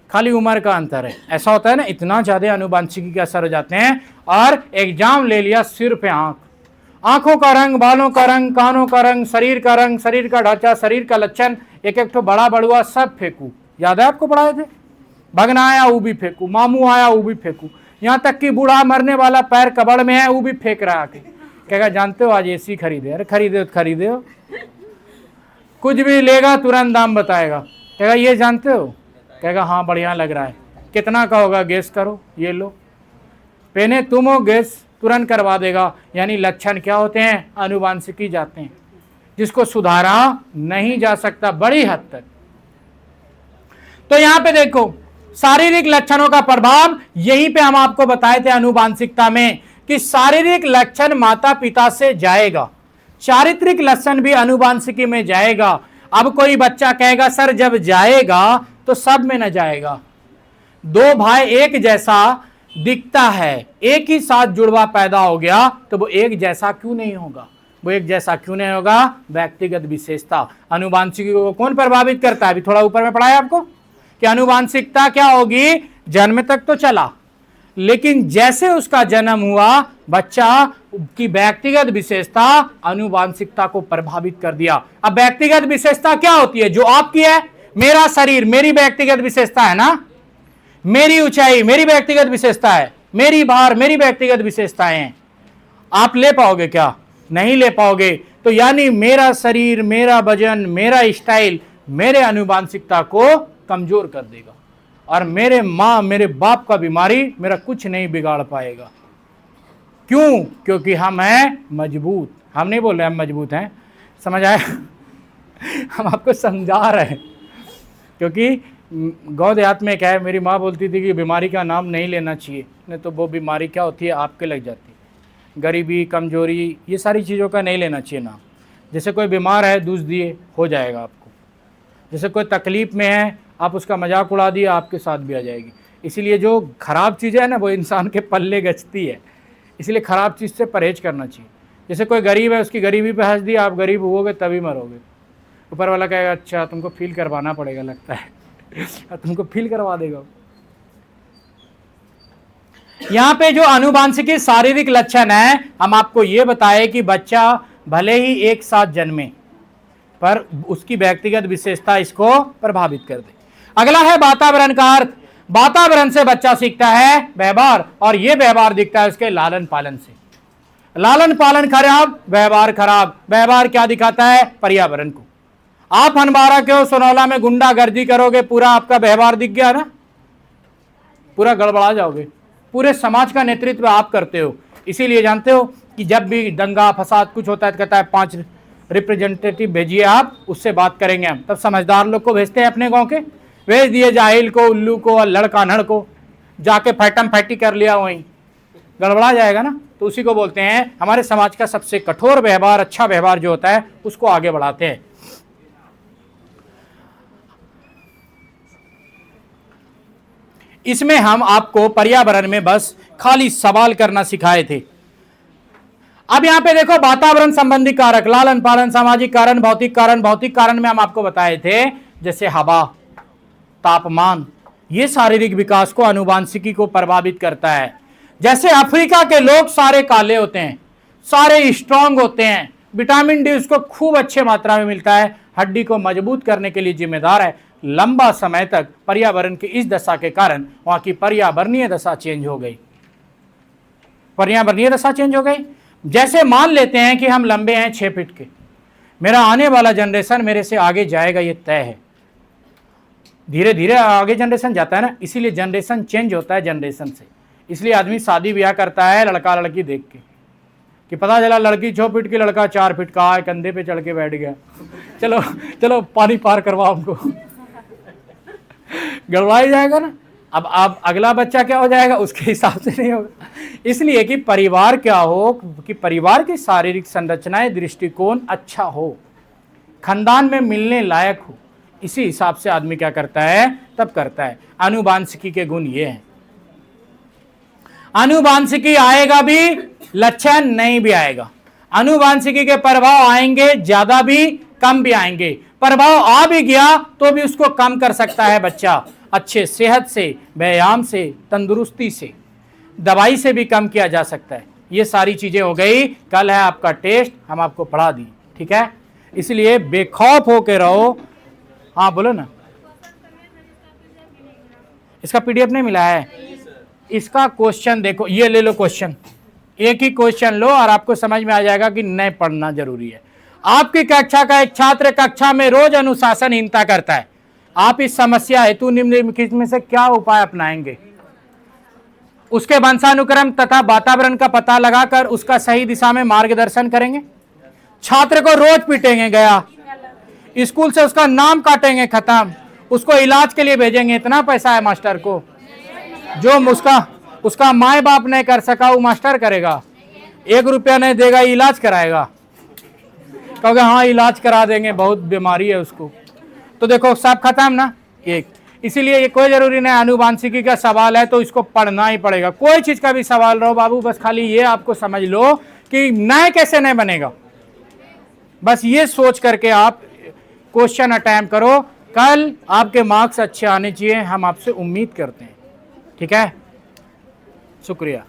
खाली उम्र का अंतर है। ऐसा होता है ना, इतना ज्यादा आनुवांशिकी के असर हो जाते हैं। और एग्जाम ले लिया सिर पे आंख, आंखों का रंग, बालों का रंग, कानों का रंग, शरीर का रंग, शरीर का ढांचा, शरीर का लक्षण, एक एक तो बड़ा बड़ुआ सब फेंकू। याद है आपको पढ़ाए थे? भगना आया वो भी फेंकू, मामू आया वो भी फेंकू, यहां तक कि बूढ़ा मरने वाला पैर कबड़ में है वो भी फेंक रहा है। कहेगा जानते हो आज एसी खरीदे? अरे खरीदे तो खरीदे हो, कुछ भी लेगा तुरंत दाम बताएगा। कहेगा ये जानते हो? कहेगा हाँ बढ़िया लग रहा है। कितना का होगा गेस करो, ये लो पहने तुम हो, गेस तुरंत करवा देगा। यानी लक्षण क्या होते हैं? आनुवांशिकी जाते हैं, जिसको सुधारा नहीं जा सकता बड़ी हद तक। तो यहां पे देखो शारीरिक लक्षणों का प्रभाव, यहीं पे हम आपको बताए थे आनुवांशिकता में कि शारीरिक लक्षण माता पिता से जाएगा, चारित्रिक लक्षण भी आनुवांशिकी में जाएगा। अब कोई बच्चा कहेगा सर जब जाएगा तो सब में न जाएगा। दो भाई एक जैसा दिखता है, एक ही साथ जुड़वा पैदा हो गया तो वो एक जैसा क्यों नहीं होगा? वो एक जैसा क्यों नहीं होगा? व्यक्तिगत विशेषता। आनुवांशिकी को कौन प्रभावित करता है? अभी थोड़ा ऊपर में पढ़ाया आपको कि आनुवांशिकता क्या होगी? जन्म तक तो चला, लेकिन जैसे उसका जन्म हुआ बच्चा की व्यक्तिगत विशेषता आनुवांशिकता को प्रभावित कर दिया। अब व्यक्तिगत विशेषता क्या होती है? जो आपकी है, मेरा शरीर मेरी व्यक्तिगत विशेषता है ना, मेरी ऊंचाई मेरी व्यक्तिगत विशेषता है, मेरी भार मेरी व्यक्तिगत विशेषताएं हैं। आप ले पाओगे क्या? नहीं ले पाओगे। तो यानी मेरा शरीर, मेरा वजन, मेरा स्टाइल मेरे आनुवांशिकता को कमजोर कर देगा और मेरे माँ मेरे बाप का बीमारी मेरा कुछ नहीं बिगाड़ पाएगा। क्यों? क्योंकि हम हैं मजबूत। हम नहीं बोल रहे हम मजबूत हैं, समझ आया? हम आपको समझा रहे हैं। क्योंकि गौ देहात में क्या है, मेरी माँ बोलती थी कि बीमारी का नाम नहीं लेना चाहिए, नहीं तो वो बीमारी क्या होती है आपके लग जाती है। गरीबी, कमजोरी, ये सारी चीज़ों का नहीं लेना चाहिए नाम। जैसे कोई बीमार है दूध दिए हो जाएगा आपको, जैसे कोई तकलीफ में है आप उसका मजाक उड़ा दिए आपके साथ भी आ जाएगी। इसीलिए जो खराब चीज़ है ना वो इंसान के पल्ले गचती है, इसलिए खराब चीज़ से परहेज करना चाहिए। जैसे कोई गरीब है उसकी गरीबी पे हंस दिया, आप गरीब होगे तभी मरोगे। ऊपर वाला कहेगा अच्छा तुमको फील करवाना पड़ेगा लगता है तुमको फील करवा देगा। यहां पे जो आनुवांशिकी शारीरिक लक्षण है, हम आपको ये बताए कि बच्चा भले ही एक साथ जन्मे पर उसकी व्यक्तिगत विशेषता इसको प्रभावित कर दे। अगला है वातावरण का अर्थ। वातावरण से बच्चा सीखता है व्यवहार, और यह व्यवहार दिखता है उसके लालन पालन से। लालन पालन खराब, व्यवहार खराब। व्यवहार क्या दिखाता है? पर्यावरण को। आप हनबारा के हो, सोनौला में गुंडागर्दी करोगे, पूरा आपका व्यवहार दिख गया ना, पूरा गड़बड़ा जाओगे। पूरे समाज का नेतृत्व आप करते हो। इसीलिए जानते हो कि जब भी दंगा फसाद कुछ होता है तो कहता है 5 रिप्रेजेंटेटिव भेजिए आप, उससे बात करेंगे हम। तब समझदार लोग को भेजते हैं अपने गांव के, भेज दिए जाहिल को, उल्लू को और लड़कानड़ को, जाके फैटम फैटी कर लिया, वहीं गड़बड़ा जाएगा ना। तो उसी को बोलते हैं हमारे समाज का सबसे कठोर व्यवहार, अच्छा व्यवहार जो होता है उसको आगे बढ़ाते हैं। इसमें हम आपको पर्यावरण में बस खाली सवाल करना सिखाए थे। अब यहां पे देखो वातावरण संबंधी कारक, लालन पालन, सामाजिक कारण, भौतिक कारण। भौतिक कारण में हम आपको बताए थे जैसे हवा, तापमान, ये शारीरिक विकास को, आनुवांशिकी को प्रभावित करता है। जैसे अफ्रीका के लोग सारे काले होते हैं, सारे स्ट्रांग होते हैं, विटामिन डी उसको खूब अच्छे मात्रा में मिलता है, हड्डी को मजबूत करने के लिए जिम्मेदार है। लंबा समय तक पर्यावरण की इस दशा के कारण वहां की पर्यावरणीय दशा चेंज हो गई। पर्यावरणीय दशा चेंज हो गई। जैसे मान लेते हैं कि हम लंबे हैं 6 फीट के, मेरा आने वाला जनरेशन मेरे से आगे जाएगा, ये तय है। धीरे धीरे आगे जनरेशन जाता है ना, इसीलिए जनरेशन चेंज होता है जनरेशन से। इसलिए आदमी शादी ब्याह करता है लड़का लड़की देख के, कि पता चला लड़की 6 फीट की, लड़का 4 फीट का है, कंधे पे चढ़ के बैठ गया, चलो चलो पानी पार करवाओ हमको। गड़बड़ाई जाएगा ना। अब अगला बच्चा क्या हो जाएगा उसके हिसाब से नहीं होगा। इसलिए कि परिवार क्या हो, कि परिवार की शारीरिक संरचनाएं दृष्टिकोण अच्छा हो, खानदान में मिलने लायक हो, इसी हिसाब से आदमी क्या करता है, तब करता है। आनुवांशिकी के गुण ये हैं। आनुवांशिकी आएगा भी, लक्षण नहीं भी आएगा। आनुवांशिकी के प्रभाव आएंगे, ज्यादा भी कम भी आएंगे। प्रभाव आ भी गया तो भी उसको कम कर सकता है बच्चा, अच्छे सेहत से, व्यायाम से, तंदुरुस्ती से, दवाई से भी कम किया जा सकता है। ये सारी चीजें हो गई। कल है आपका टेस्ट, हम आपको पढ़ा दी, ठीक है। इसलिए बेखौफ होके रहो। हाँ बोलो ना। इसका पीडीएफ नहीं मिला है? इसका क्वेश्चन देखो, ये ले लो क्वेश्चन, एक ही क्वेश्चन लो और आपको समझ में आ जाएगा कि नहीं पढ़ना जरूरी है। आपकी कक्षा का एक छात्र कक्षा में रोज अनुशासनहीनता करता है, आप इस समस्या हेतु निम्नलिखित में से क्या उपाय अपनाएंगे? उसके वंशानुक्रम तथा वातावरण का पता लगाकर उसका सही दिशा में मार्गदर्शन करेंगे। छात्र को रोज पीटेंगे, गया स्कूल से उसका नाम काटेंगे, खत्म, उसको इलाज के लिए भेजेंगे। इतना पैसा है मास्टर को, जो उसका माए बाप नहीं कर सका वो मास्टर करेगा। 1 रुपया नहीं देगा, इलाज कराएगा, कहोगे हाँ इलाज करा देंगे, बहुत बीमारी है उसको। तो देखो सब खत्म ना। एक इसीलिए ये कोई जरूरी नहीं, आनुवांशिकी का सवाल है तो इसको पढ़ना ही पड़ेगा। कोई चीज का भी सवाल रहो बाबू, बस खाली ये आपको समझ लो कि नए कैसे नहीं बनेगा, बस ये सोच करके आप क्वेश्चन अटेम्प्ट करो। कल आपके मार्क्स अच्छे आने चाहिए, हम आपसे उम्मीद करते हैं, ठीक है। शुक्रिया।